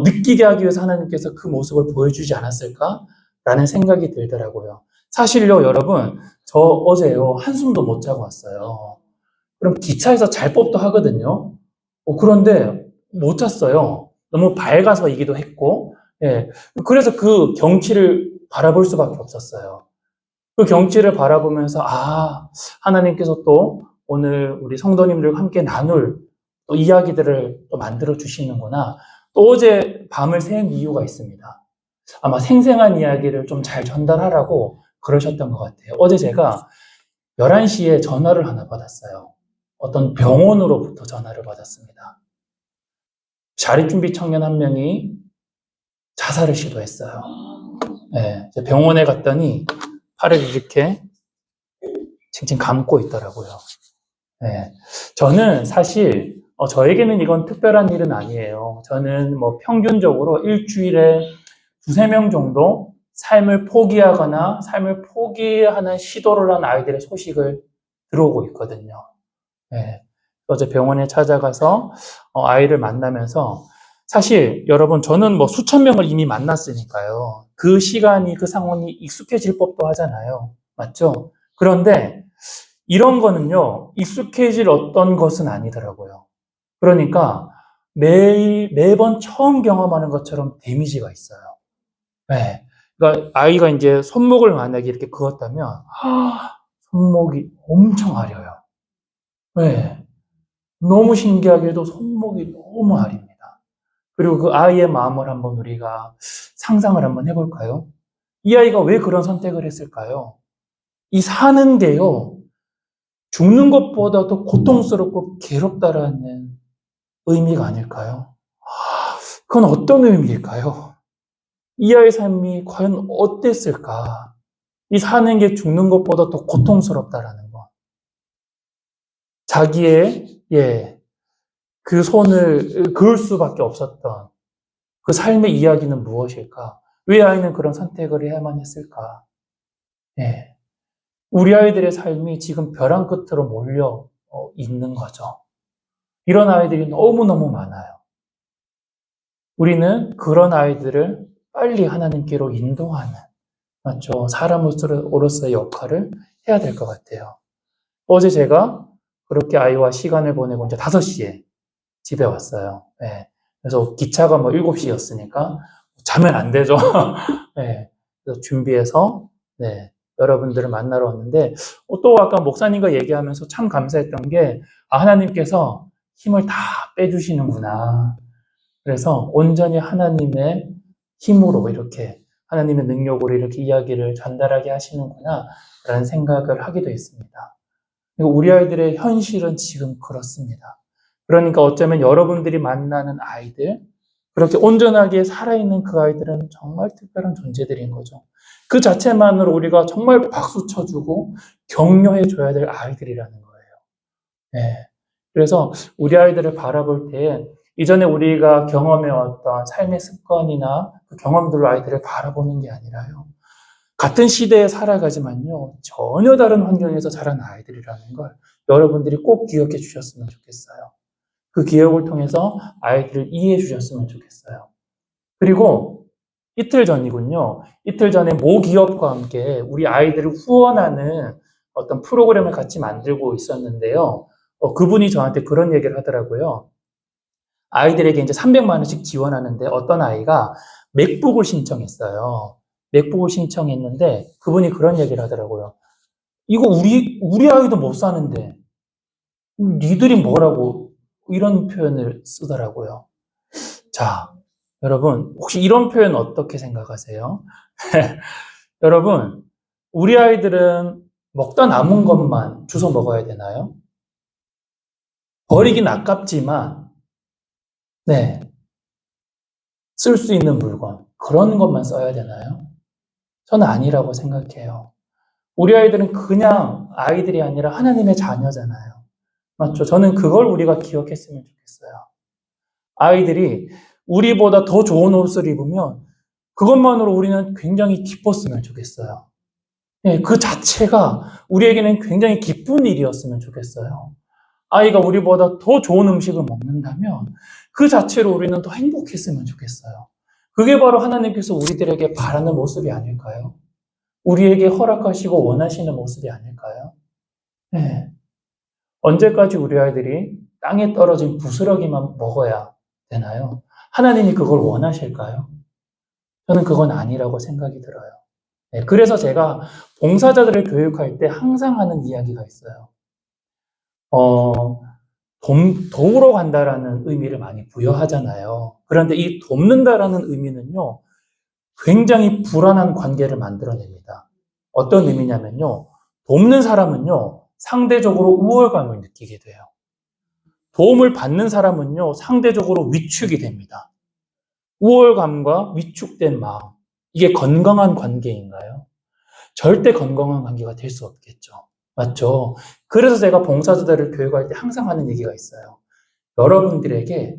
느끼게 하기 위해서 하나님께서 그 모습을 보여주지 않았을까라는 생각이 들더라고요. 사실요, 여러분, 저 어제요, 한숨도 못 자고 왔어요. 그럼 기차에서 잘 법도 하거든요. 그런데 못 잤어요. 너무 밝아서이기도 했고, 예. 그래서 그 경치를 바라볼 수밖에 없었어요. 그 경치를 바라보면서, 하나님께서 또 오늘 우리 성도님들과 함께 나눌 또 이야기들을 또 만들어 주시는구나. 또 어제 밤을 샌 이유가 있습니다. 아마 생생한 이야기를 좀 잘 전달하라고 그러셨던 것 같아요. 어제 제가 11시에 전화를 하나 받았어요. 어떤 병원으로부터 전화를 받았습니다. 자립준비 청년 한 명이 자살을 시도했어요. 네, 병원에 갔더니 팔을 이렇게 칭칭 감고 있더라고요. 네, 저는 사실 저에게는 이건 특별한 일은 아니에요. 저는 뭐 평균적으로 일주일에 두세 명 정도 삶을 포기하거나 삶을 포기하는 시도를 한 아이들의 소식을 들어오고 있거든요. 네, 어제 병원에 찾아가서 아이를 만나면서 사실 여러분 저는 뭐 수천 명을 이미 만났으니까요. 그 시간이 그 상황이 익숙해질 법도 하잖아요. 맞죠? 그런데 이런 거는요. 익숙해질 어떤 것은 아니더라고요. 그러니까 매번 처음 경험하는 것처럼 데미지가 있어요. 네. 그러니까 아이가 이제 손목을 만약에 이렇게 그었다면 손목이 엄청 아려요. 네. 너무 신기하게도 손목이 너무 아립니다. 그리고 그 아이의 마음을 한번 우리가 상상을 한번 해볼까요? 이 아이가 왜 그런 선택을 했을까요? 이 사는 게요, 죽는 것보다 더 고통스럽고 괴롭다라는 의미가 아닐까요? 그건 어떤 의미일까요? 이 아이의 삶이 과연 어땠을까? 이 사는 게 죽는 것보다 더 고통스럽다라는 거. 자기의, 그 손을 그을 수밖에 없었던 그 삶의 이야기는 무엇일까? 왜 아이는 그런 선택을 해야만 했을까? 예. 우리 아이들의 삶이 지금 벼랑 끝으로 몰려 있는 거죠. 이런 아이들이 너무너무 많아요. 우리는 그런 아이들을 빨리 하나님께로 인도하는, 맞죠? 사람으로서의 역할을 해야 될 것 같아요. 어제 제가 그렇게 아이와 시간을 보내고 이제 5시에 집에 왔어요. 예. 그래서 기차가 뭐 7시였으니까 자면 안 되죠. 네. 그래서 준비해서, 네. 여러분들을 만나러 왔는데, 또 아까 목사님과 얘기하면서 참 감사했던 게, 하나님께서 힘을 다 빼주시는구나. 그래서 온전히 하나님의 힘으로 이렇게, 하나님의 능력으로 이렇게 이야기를 전달하게 하시는구나. 라는 생각을 하기도 했습니다. 그리고 우리 아이들의 현실은 지금 그렇습니다. 그러니까 어쩌면 여러분들이 만나는 아이들, 그렇게 온전하게 살아있는 그 아이들은 정말 특별한 존재들인 거죠. 그 자체만으로 우리가 정말 박수 쳐주고 격려해줘야 될 아이들이라는 거예요. 네. 그래서 우리 아이들을 바라볼 때 이전에 우리가 경험해왔던 삶의 습관이나 그 경험들로 아이들을 바라보는 게 아니라요. 같은 시대에 살아가지만요. 전혀 다른 환경에서 자란 아이들이라는 걸 여러분들이 꼭 기억해 주셨으면 좋겠어요. 그 기억을 통해서 아이들을 이해해 주셨으면 좋겠어요. 그리고 이틀 전이군요. 이틀 전에 모 기업과 함께 우리 아이들을 후원하는 어떤 프로그램을 같이 만들고 있었는데요. 그분이 저한테 그런 얘기를 하더라고요. 아이들에게 이제 300만 원씩 지원하는데 어떤 아이가 맥북을 신청했어요. 맥북을 신청했는데 그분이 그런 얘기를 하더라고요. 이거 우리 아이도 못 사는데 니들이 뭐라고 이런 표현을 쓰더라고요. 자, 여러분 혹시 이런 표현 어떻게 생각하세요? 여러분 우리 아이들은 먹다 남은 것만 주워 먹어야 되나요? 버리긴 아깝지만 네, 쓸 수 있는 물건 그런 것만 써야 되나요? 저는 아니라고 생각해요. 우리 아이들은 그냥 아이들이 아니라 하나님의 자녀잖아요. 맞죠? 저는 그걸 우리가 기억했으면 좋겠어요. 아이들이 우리보다 더 좋은 옷을 입으면 그것만으로 우리는 굉장히 기뻤으면 좋겠어요. 네, 그 자체가 우리에게는 굉장히 기쁜 일이었으면 좋겠어요. 아이가 우리보다 더 좋은 음식을 먹는다면 그 자체로 우리는 더 행복했으면 좋겠어요. 그게 바로 하나님께서 우리들에게 바라는 모습이 아닐까요? 우리에게 허락하시고 원하시는 모습이 아닐까요? 네. 언제까지 우리 아이들이 땅에 떨어진 부스러기만 먹어야 되나요? 하나님이 그걸 원하실까요? 저는 그건 아니라고 생각이 들어요. 네, 그래서 제가 봉사자들을 교육할 때 항상 하는 이야기가 있어요. 도우러 간다라는 의미를 많이 부여하잖아요. 그런데 이 돕는다라는 의미는요, 굉장히 불안한 관계를 만들어냅니다. 어떤 의미냐면요, 돕는 사람은요, 상대적으로 우월감을 느끼게 돼요. 도움을 받는 사람은요, 상대적으로 위축이 됩니다. 우월감과 위축된 마음, 이게 건강한 관계인가요? 절대 건강한 관계가 될 수 없겠죠. 맞죠? 그래서 제가 봉사자들을 교육할 때 항상 하는 얘기가 있어요. 여러분들에게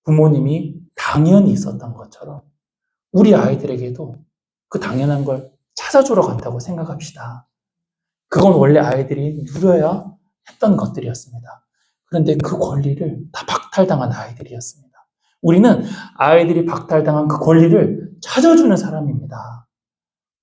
부모님이 당연히 있었던 것처럼 우리 아이들에게도 그 당연한 걸 찾아주러 간다고 생각합시다. 그건 원래 아이들이 누려야 했던 것들이었습니다. 그런데 그 권리를 다 박탈당한 아이들이었습니다. 우리는 아이들이 박탈당한 그 권리를 찾아주는 사람입니다.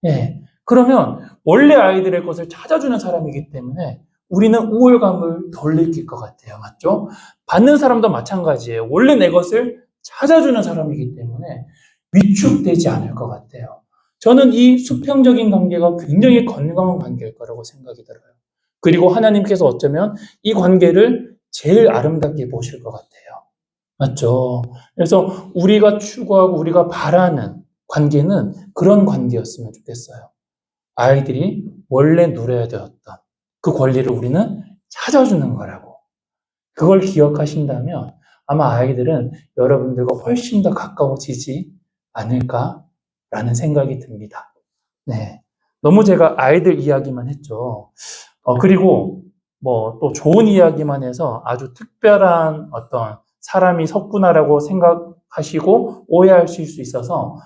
예. 그러면 원래 아이들의 것을 찾아주는 사람이기 때문에 우리는 우월감을 덜 느낄 것 같아요. 맞죠? 받는 사람도 마찬가지예요. 원래 내 것을 찾아주는 사람이기 때문에 위축되지 않을 것 같아요. 저는 이 수평적인 관계가 굉장히 건강한 관계일 거라고 생각이 들어요. 그리고 하나님께서 어쩌면 이 관계를 제일 아름답게 보실 것 같아요. 맞죠? 그래서 우리가 추구하고 우리가 바라는 관계는 그런 관계였으면 좋겠어요. 아이들이 원래 누려야 되었던 그 권리를 우리는 찾아주는 거라고. 그걸 기억하신다면 아마 아이들은 여러분들과 훨씬 더 가까워지지 않을까라는 생각이 듭니다. 네. 너무 제가 아이들 이야기만 했죠. 그리고 뭐 또 좋은 이야기만 해서 아주 특별한 어떤 사람이 섰구나라고 생각하시고 오해하실 수 있어서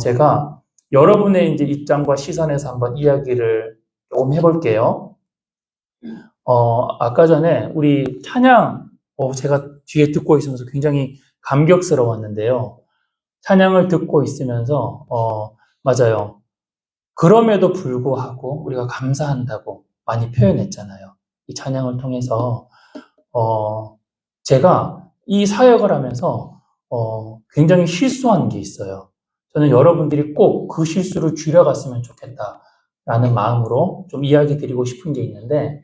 제가 여러분의 이제 입장과 시선에서 한번 이야기를 조금 해볼게요. 아까 전에 우리 찬양, 제가 뒤에 듣고 있으면서 굉장히 감격스러웠는데요. 찬양을 듣고 있으면서, 맞아요. 그럼에도 불구하고 우리가 감사한다고 많이 표현했잖아요. 이 찬양을 통해서, 제가 이 사역을 하면서, 굉장히 실수한 게 있어요. 저는 여러분들이 꼭 그 실수를 줄여갔으면 좋겠다라는 마음으로 좀 이야기 드리고 싶은 게 있는데,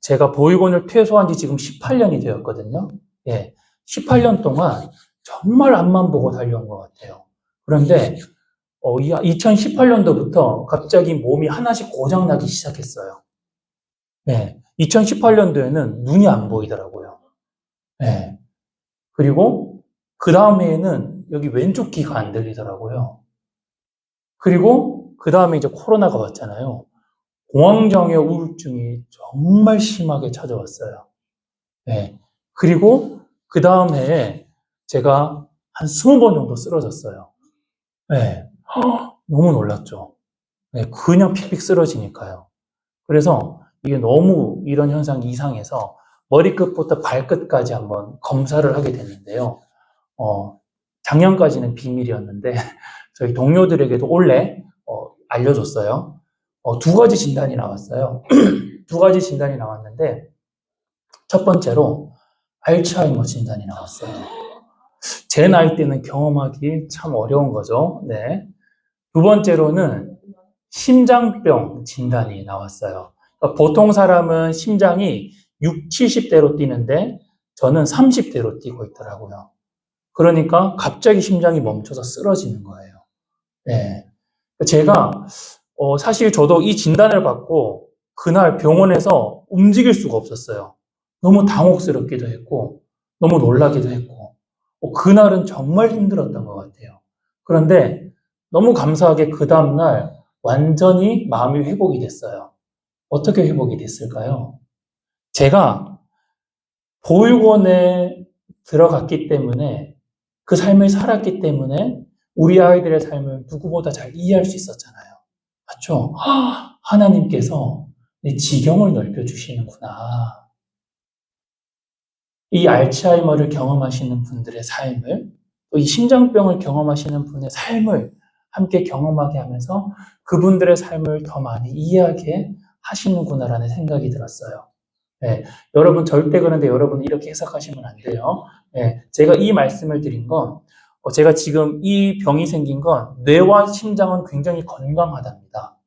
제가 보육원을 퇴소한 지 지금 18년이 되었거든요. 예. 18년 동안 정말 앞만 보고 달려온 것 같아요. 그런데, 2018년도부터 갑자기 몸이 하나씩 고장나기 시작했어요. 예. 2018년도에는 눈이 안 보이더라고요. 예. 그리고 그 다음 해에는 여기 왼쪽 귀가 안 들리더라고요. 그리고 그 다음에 이제 코로나가 왔잖아요. 공황장애 우울증이 정말 심하게 찾아왔어요. 네. 그리고 그 다음 해에 제가 한 20번 정도 쓰러졌어요. 네. 너무 놀랐죠. 네. 그냥 픽픽 쓰러지니까요. 그래서 이게 너무 이런 현상이 이상해서 머리끝부터 발끝까지 한번 검사를 하게 됐는데요. 작년까지는 비밀이었는데 저희 동료들에게도 올해 알려줬어요. 두 가지 진단이 나왔어요. 두 가지 진단이 나왔는데 첫 번째로 알츠하이머 진단이 나왔어요. 제 나이 때는 경험하기 참 어려운 거죠. 네. 두 번째로는 심장병 진단이 나왔어요. 그러니까 보통 사람은 심장이 6, 70대로 뛰는데 저는 30대로 뛰고 있더라고요. 그러니까 갑자기 심장이 멈춰서 쓰러지는 거예요. 네. 제가 사실 저도 이 진단을 받고 그날 병원에서 움직일 수가 없었어요. 너무 당혹스럽기도 했고 너무 놀라기도 했고 그날은 정말 힘들었던 것 같아요. 그런데 너무 감사하게 그 다음날 완전히 마음이 회복이 됐어요. 어떻게 회복이 됐을까요? 제가 보육원에 들어갔기 때문에 그 삶을 살았기 때문에 우리 아이들의 삶을 누구보다 잘 이해할 수 있었잖아요. 맞죠? 하나님께서 내 지경을 넓혀주시는구나. 이 알츠하이머를 경험하시는 분들의 삶을, 또 이 심장병을 경험하시는 분의 삶을 함께 경험하게 하면서 그분들의 삶을 더 많이 이해하게 하시는구나라는 생각이 들었어요. 예, 여러분 절대 그런데 여러분 이렇게 해석하시면 안 돼요. 예, 제가 이 말씀을 드린 건 제가 지금 이 병이 생긴 건 뇌와 심장은 굉장히 건강하답니다.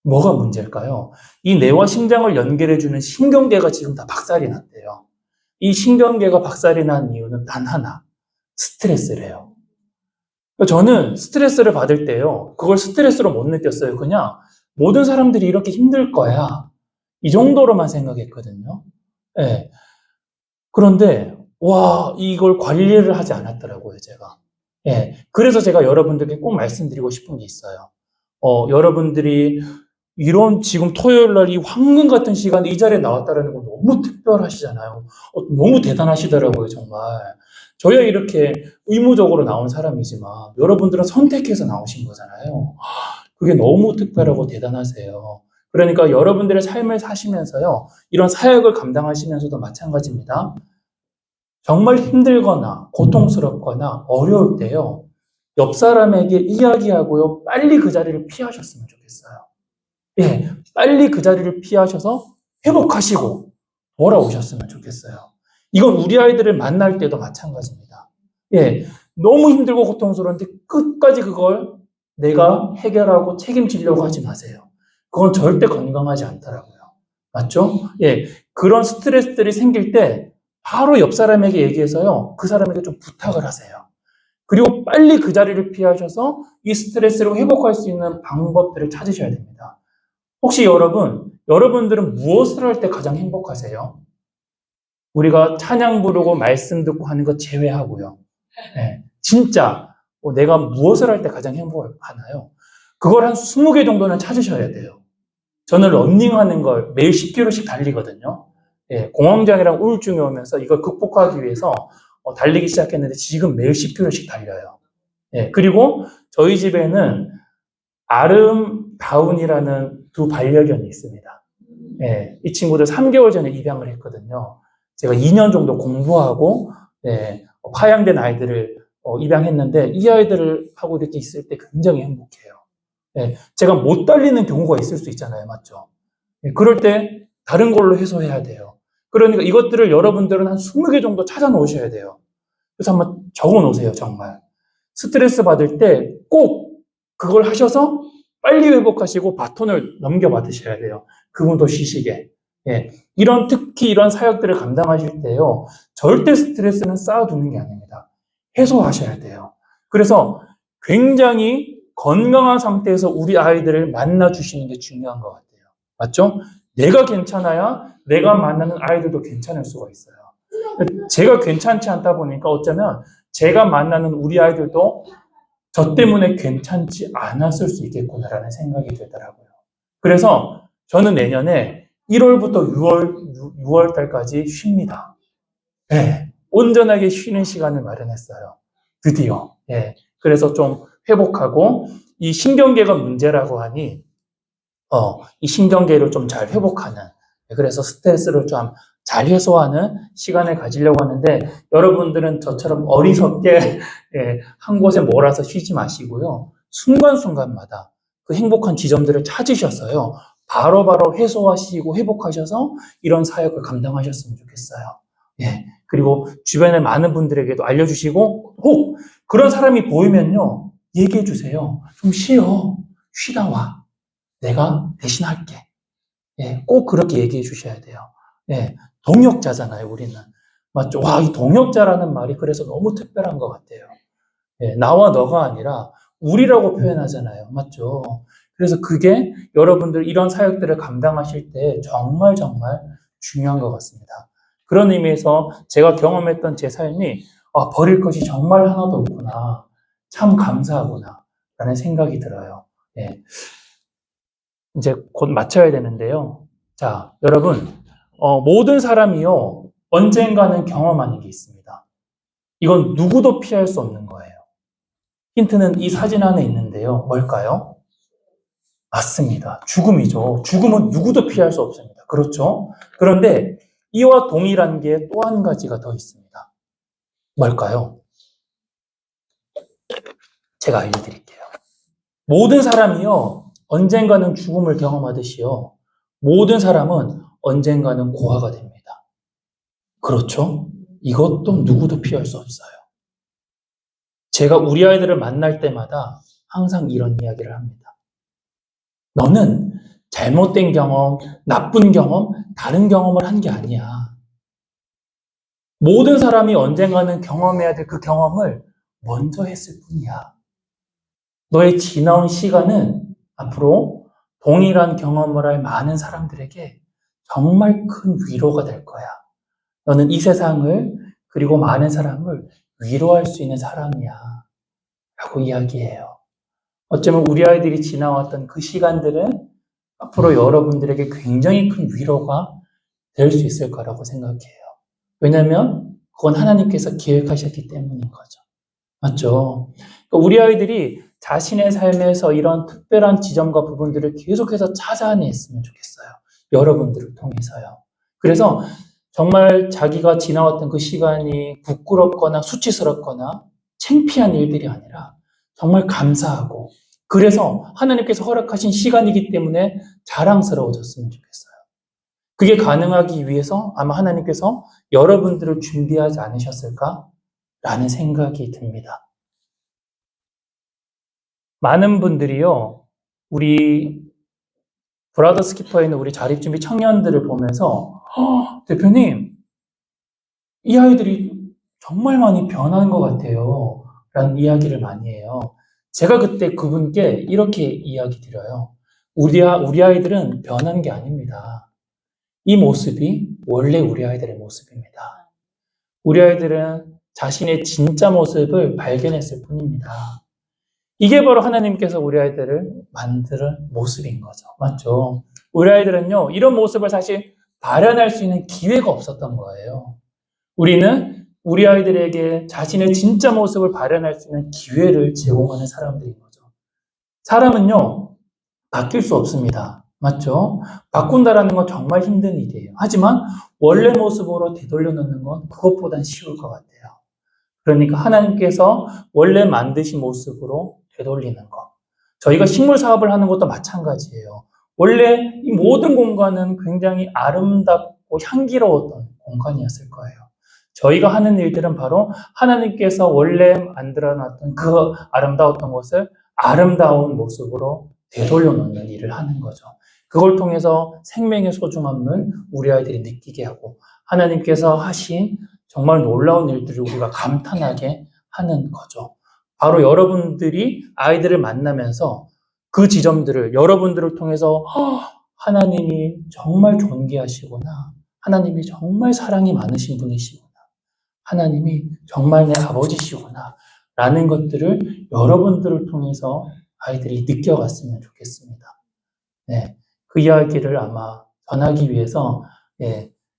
뭐가 문제일까요? 이 뇌와 심장을 연결해주는 신경계가 지금 다 박살이 났대요. 이 신경계가 박살이 난 이유는 단 하나, 스트레스래요. 저는 스트레스를 받을 때요, 그걸 스트레스로 못 느꼈어요. 그냥 모든 사람들이 이렇게 힘들 거야. 이 정도로만 생각했거든요. 예. 그런데, 와, 이걸 관리를 하지 않았더라고요, 제가. 예. 그래서 제가 여러분들께 꼭 말씀드리고 싶은 게 있어요. 여러분들이 이런 지금 토요일 날 이 황금 같은 시간에 이 자리에 나왔다는 건 너무 특별하시잖아요. 너무 대단하시더라고요, 정말. 저야 이렇게 의무적으로 나온 사람이지만 여러분들은 선택해서 나오신 거잖아요. 그게 너무 특별하고 대단하세요. 그러니까 여러분들의 삶을 사시면서요, 이런 사역을 감당하시면서도 마찬가지입니다. 정말 힘들거나 고통스럽거나 어려울 때요, 옆 사람에게 이야기하고요, 빨리 그 자리를 피하셨으면 좋겠어요. 예, 빨리 그 자리를 피하셔서 회복하시고 돌아오셨으면 좋겠어요. 이건 우리 아이들을 만날 때도 마찬가지입니다. 예, 너무 힘들고 고통스러운데 끝까지 그걸 내가 해결하고 책임지려고 하지 마세요. 그건 절대 건강하지 않더라고요. 맞죠? 예, 그런 스트레스들이 생길 때 바로 옆 사람에게 얘기해서요, 그 사람에게 좀 부탁을 하세요. 그리고 빨리 그 자리를 피하셔서 이 스트레스를 회복할 수 있는 방법들을 찾으셔야 됩니다. 혹시 여러분들은 무엇을 할 때 가장 행복하세요? 우리가 찬양 부르고 말씀 듣고 하는 것 제외하고요. 네, 진짜 내가 무엇을 할 때 가장 행복하나요? 그걸 한 20개 정도는 찾으셔야 돼요. 저는 러닝하는 걸 매일 10km씩 달리거든요. 예, 공황장애랑 우울증이 오면서 이걸 극복하기 위해서 달리기 시작했는데 지금 매일 10km씩 달려요. 예, 그리고 저희 집에는 아름다운이라는 두 반려견이 있습니다. 예, 이 친구들 3개월 전에 입양을 했거든요. 제가 2년 정도 공부하고, 예, 파양된 아이들을 입양했는데, 이 아이들을 하고 이렇게 있을 때 굉장히 행복해요. 예, 제가 못 달리는 경우가 있을 수 있잖아요. 맞죠? 예, 그럴 때 다른 걸로 해소해야 돼요. 그러니까 이것들을 여러분들은 한 20개 정도 찾아 놓으셔야 돼요. 그래서 한번 적어 놓으세요, 정말. 스트레스 받을 때 꼭 그걸 하셔서 빨리 회복하시고 바톤을 넘겨받으셔야 돼요. 그분도 쉬시게. 예. 특히 이런 사역들을 감당하실 때요, 절대 스트레스는 쌓아두는 게 아닙니다. 해소하셔야 돼요. 그래서 굉장히 건강한 상태에서 우리 아이들을 만나주시는 게 중요한 것 같아요. 맞죠? 내가 괜찮아야 내가 만나는 아이들도 괜찮을 수가 있어요. 제가 괜찮지 않다 보니까 어쩌면 제가 만나는 우리 아이들도 저 때문에 괜찮지 않았을 수 있겠구나라는 생각이 들더라고요. 그래서 저는 내년에 1월부터 6월 달까지 쉽니다. 네, 온전하게 쉬는 시간을 마련했어요. 드디어. 예. 그래서 좀 회복하고 이 신경계가 문제라고 하니 이 신경계를 좀 잘 회복하는, 그래서 스트레스를 좀 잘 해소하는 시간을 가지려고 하는데, 여러분들은 저처럼 어리석게 예, 한 곳에 몰아서 쉬지 마시고요. 순간순간마다 그 행복한 지점들을 찾으셔서요. 바로바로 해소하시고 회복하셔서 이런 사역을 감당하셨으면 좋겠어요. 예. 그리고 주변에 많은 분들에게도 알려주시고, 혹 그런 사람이 보이면요, 얘기해 주세요. 좀 쉬어. 쉬다 와. 내가 대신할게. 예, 꼭 그렇게 얘기해 주셔야 돼요. 예, 동역자잖아요, 우리는. 맞죠? 와, 이 동역자라는 말이 그래서 너무 특별한 것 같아요. 예, 나와 너가 아니라 우리라고 표현하잖아요. 맞죠? 그래서 그게 여러분들 이런 사역들을 감당하실 때 정말 정말 중요한 것 같습니다. 그런 의미에서 제가 경험했던 제 삶이 버릴 것이 정말 하나도 없구나. 참 감사하구나. 라는 생각이 들어요. 예. 이제 곧 마쳐야 되는데요. 자, 여러분, 모든 사람이요, 언젠가는 경험하는 게 있습니다. 이건 누구도 피할 수 없는 거예요. 힌트는 이 사진 안에 있는데요. 뭘까요? 맞습니다. 죽음이죠. 죽음은 누구도 피할 수 없습니다. 그렇죠? 그런데 이와 동일한 게 또 한 가지가 더 있습니다. 뭘까요? 제가 알려드릴게요. 모든 사람이요, 언젠가는 죽음을 경험하듯이요, 모든 사람은 언젠가는 고아가 됩니다. 그렇죠? 이것도 누구도 피할 수 없어요. 제가 우리 아이들을 만날 때마다 항상 이런 이야기를 합니다. 너는 잘못된 경험, 나쁜 경험, 다른 경험을 한 게 아니야. 모든 사람이 언젠가는 경험해야 될 그 경험을 먼저 했을 뿐이야. 너의 지나온 시간은 앞으로 동일한 경험을 할 많은 사람들에게 정말 큰 위로가 될 거야. 너는 이 세상을 그리고 많은 사람을 위로할 수 있는 사람이야. 라고 이야기해요. 어쩌면 우리 아이들이 지나왔던 그 시간들은 앞으로 여러분들에게 굉장히 큰 위로가 될 수 있을 거라고 생각해요. 왜냐하면 그건 하나님께서 계획하셨기 때문인 거죠. 맞죠? 그러니까 우리 아이들이 자신의 삶에서 이런 특별한 지점과 부분들을 계속해서 찾아냈으면 좋겠어요. 여러분들을 통해서요. 그래서 정말 자기가 지나왔던 그 시간이 부끄럽거나 수치스럽거나 창피한 일들이 아니라 정말 감사하고 그래서 하나님께서 허락하신 시간이기 때문에 자랑스러워졌으면 좋겠어요. 그게 가능하기 위해서 아마 하나님께서 여러분들을 준비하지 않으셨을까라는 생각이 듭니다. 많은 분들이요, 우리 브라더스 키퍼에 있는 우리 자립준비 청년들을 보면서 대표님, 이 아이들이 정말 많이 변한 것 같아요. 라는 이야기를 많이 해요. 제가 그때 그분께 이렇게 이야기 드려요. 우리 아이들은 변한 게 아닙니다. 이 모습이 원래 우리 아이들의 모습입니다. 우리 아이들은 자신의 진짜 모습을 발견했을 뿐입니다. 이게 바로 하나님께서 우리 아이들을 만드는 모습인 거죠. 맞죠? 우리 아이들은요, 이런 모습을 사실 발현할 수 있는 기회가 없었던 거예요. 우리는 우리 아이들에게 자신의 진짜 모습을 발현할 수 있는 기회를 제공하는 사람들인 거죠. 사람은요, 바뀔 수 없습니다. 맞죠? 바꾼다라는 건 정말 힘든 일이에요. 하지만 원래 모습으로 되돌려 놓는 건 그것보단 쉬울 것 같아요. 그러니까 하나님께서 원래 만드신 모습으로 되돌리는 것. 저희가 식물 사업을 하는 것도 마찬가지예요. 원래 이 모든 공간은 굉장히 아름답고 향기로웠던 공간이었을 거예요. 저희가 하는 일들은 바로 하나님께서 원래 만들어놨던 그 아름다웠던 것을 아름다운 모습으로 되돌려 놓는 일을 하는 거죠. 그걸 통해서 생명의 소중함을 우리 아이들이 느끼게 하고 하나님께서 하신 정말 놀라운 일들을 우리가 감탄하게 하는 거죠. 바로 여러분들이 아이들을 만나면서 그 지점들을 여러분들을 통해서 하나님이 정말 존귀하시구나. 하나님이 정말 사랑이 많으신 분이시구나. 하나님이 정말 내 아버지시구나. 라는 것들을 여러분들을 통해서 아이들이 느껴갔으면 좋겠습니다. 네, 그 이야기를 아마 전하기 위해서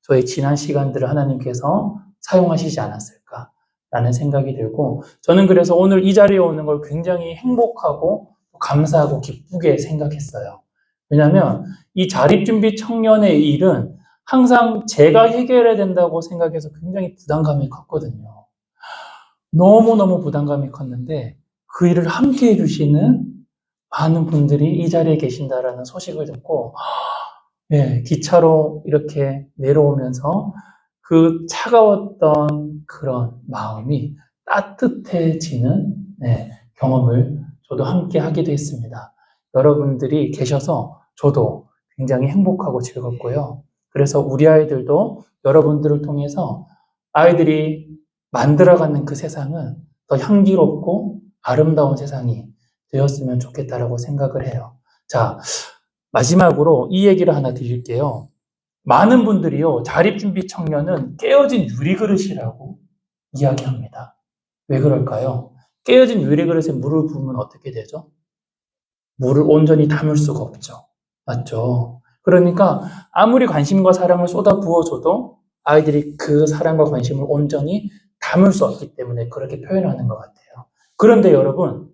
저의 지난 시간들을 하나님께서 사용하시지 않았을까라는 생각이 들고 저는 그래서 오늘 이 자리에 오는 걸 굉장히 행복하고 감사하고 기쁘게 생각했어요. 왜냐하면 이 자립준비 청년의 일은 항상 제가 해결해야 된다고 생각해서 굉장히 부담감이 컸거든요. 너무너무 부담감이 컸는데 그 일을 함께 해주시는 많은 분들이 이 자리에 계신다라는 소식을 듣고 기차로 이렇게 내려오면서 그 차가웠던 그런 마음이 따뜻해지는 경험을 저도 함께 하기도 했습니다. 여러분들이 계셔서 저도 굉장히 행복하고 즐겁고요. 그래서 우리 아이들도 여러분들을 통해서 아이들이 만들어가는 그 세상은 더 향기롭고 아름다운 세상이 되었으면 좋겠다라고 생각을 해요. 자, 마지막으로 이 얘기를 하나 드릴게요. 많은 분들이요, 자립준비 청년은 깨어진 유리그릇이라고 이야기합니다. 왜 그럴까요? 깨어진 유리그릇에 물을 부으면 어떻게 되죠? 물을 온전히 담을 수가 없죠. 맞죠? 그러니까 아무리 관심과 사랑을 쏟아 부어줘도 아이들이 그 사랑과 관심을 온전히 담을 수 없기 때문에 그렇게 표현하는 것 같아요. 그런데 여러분,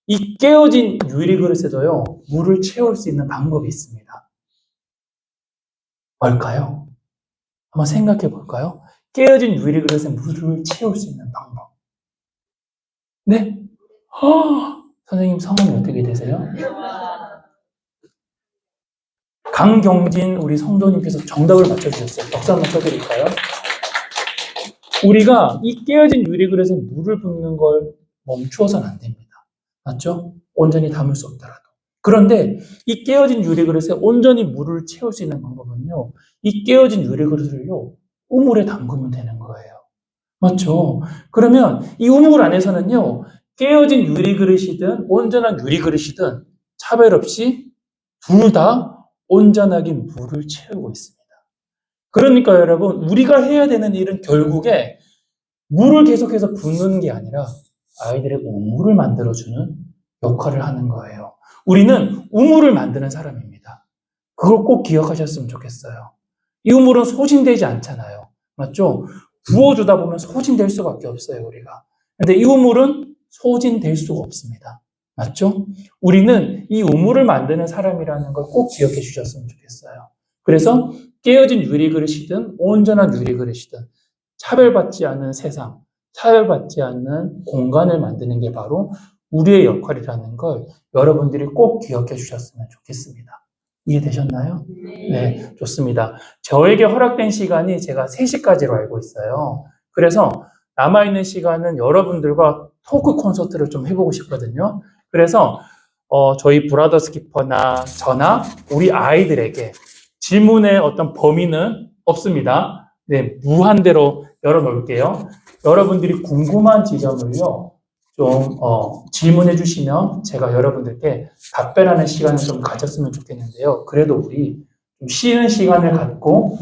이 깨어진 유리그릇에도요, 물을 채울 수 있는 방법이 있습니다. 뭘까요? 한번 생각해 볼까요? 깨어진 유리그릇에 물을 채울 수 있는 방법. 네? 선생님 성함이 어떻게 되세요? 강경진 우리 성도님께서 정답을 맞춰주셨어요. 박수 한번 쳐드릴까요? 우리가 이 깨어진 유리그릇에 물을 붓는 걸 멈추어서는 안 됩니다. 맞죠? 온전히 담을 수 없더라도. 그런데 이 깨어진 유리그릇에 온전히 물을 채울 수 있는 방법은요, 이 깨어진 유리그릇을요, 우물에 담그면 되는 거예요. 맞죠? 그러면 이 우물 안에서는요, 깨어진 유리그릇이든 온전한 유리그릇이든 차별 없이 둘 다 온전하게 물을 채우고 있습니다. 그러니까 여러분, 우리가 해야 되는 일은 결국에 물을 계속해서 붓는 게 아니라 아이들에게 우물을 만들어주는 역할을 하는 거예요. 우리는 우물을 만드는 사람입니다. 그걸 꼭 기억하셨으면 좋겠어요. 이 우물은 소진되지 않잖아요. 맞죠? 부어주다 보면 소진될 수밖에 없어요, 우리가. 근데 이 우물은 소진될 수가 없습니다. 맞죠? 우리는 이 우물을 만드는 사람이라는 걸 꼭 기억해 주셨으면 좋겠어요. 그래서 깨어진 유리그릇이든 온전한 유리그릇이든 차별받지 않는 세상, 차별받지 않는 공간을 만드는 게 바로 우리의 역할이라는 걸 여러분들이 꼭 기억해 주셨으면 좋겠습니다. 이해되셨나요? 네, 좋습니다. 저에게 허락된 시간이 제가 3시까지로 알고 있어요. 그래서 남아있는 시간은 여러분들과 토크 콘서트를 좀 해보고 싶거든요. 그래서 저희 브라더스 키퍼나 저나 우리 아이들에게 질문의 어떤 범위는 없습니다. 네, 무한대로 열어놓을게요. 여러분들이 궁금한 지점을요, 좀 질문해 주시면 제가 여러분들께 답변하는 시간을 좀 가졌으면 좋겠는데요. 그래도 우리 좀 쉬는 시간을 갖고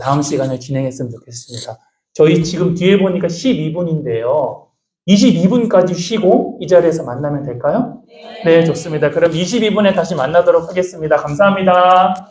다음 시간을 진행했으면 좋겠습니다. 저희 지금 뒤에 보니까 12분인데요. 22분까지 쉬고 이 자리에서 만나면 될까요? 네, 좋습니다. 그럼 22분에 다시 만나도록 하겠습니다. 감사합니다.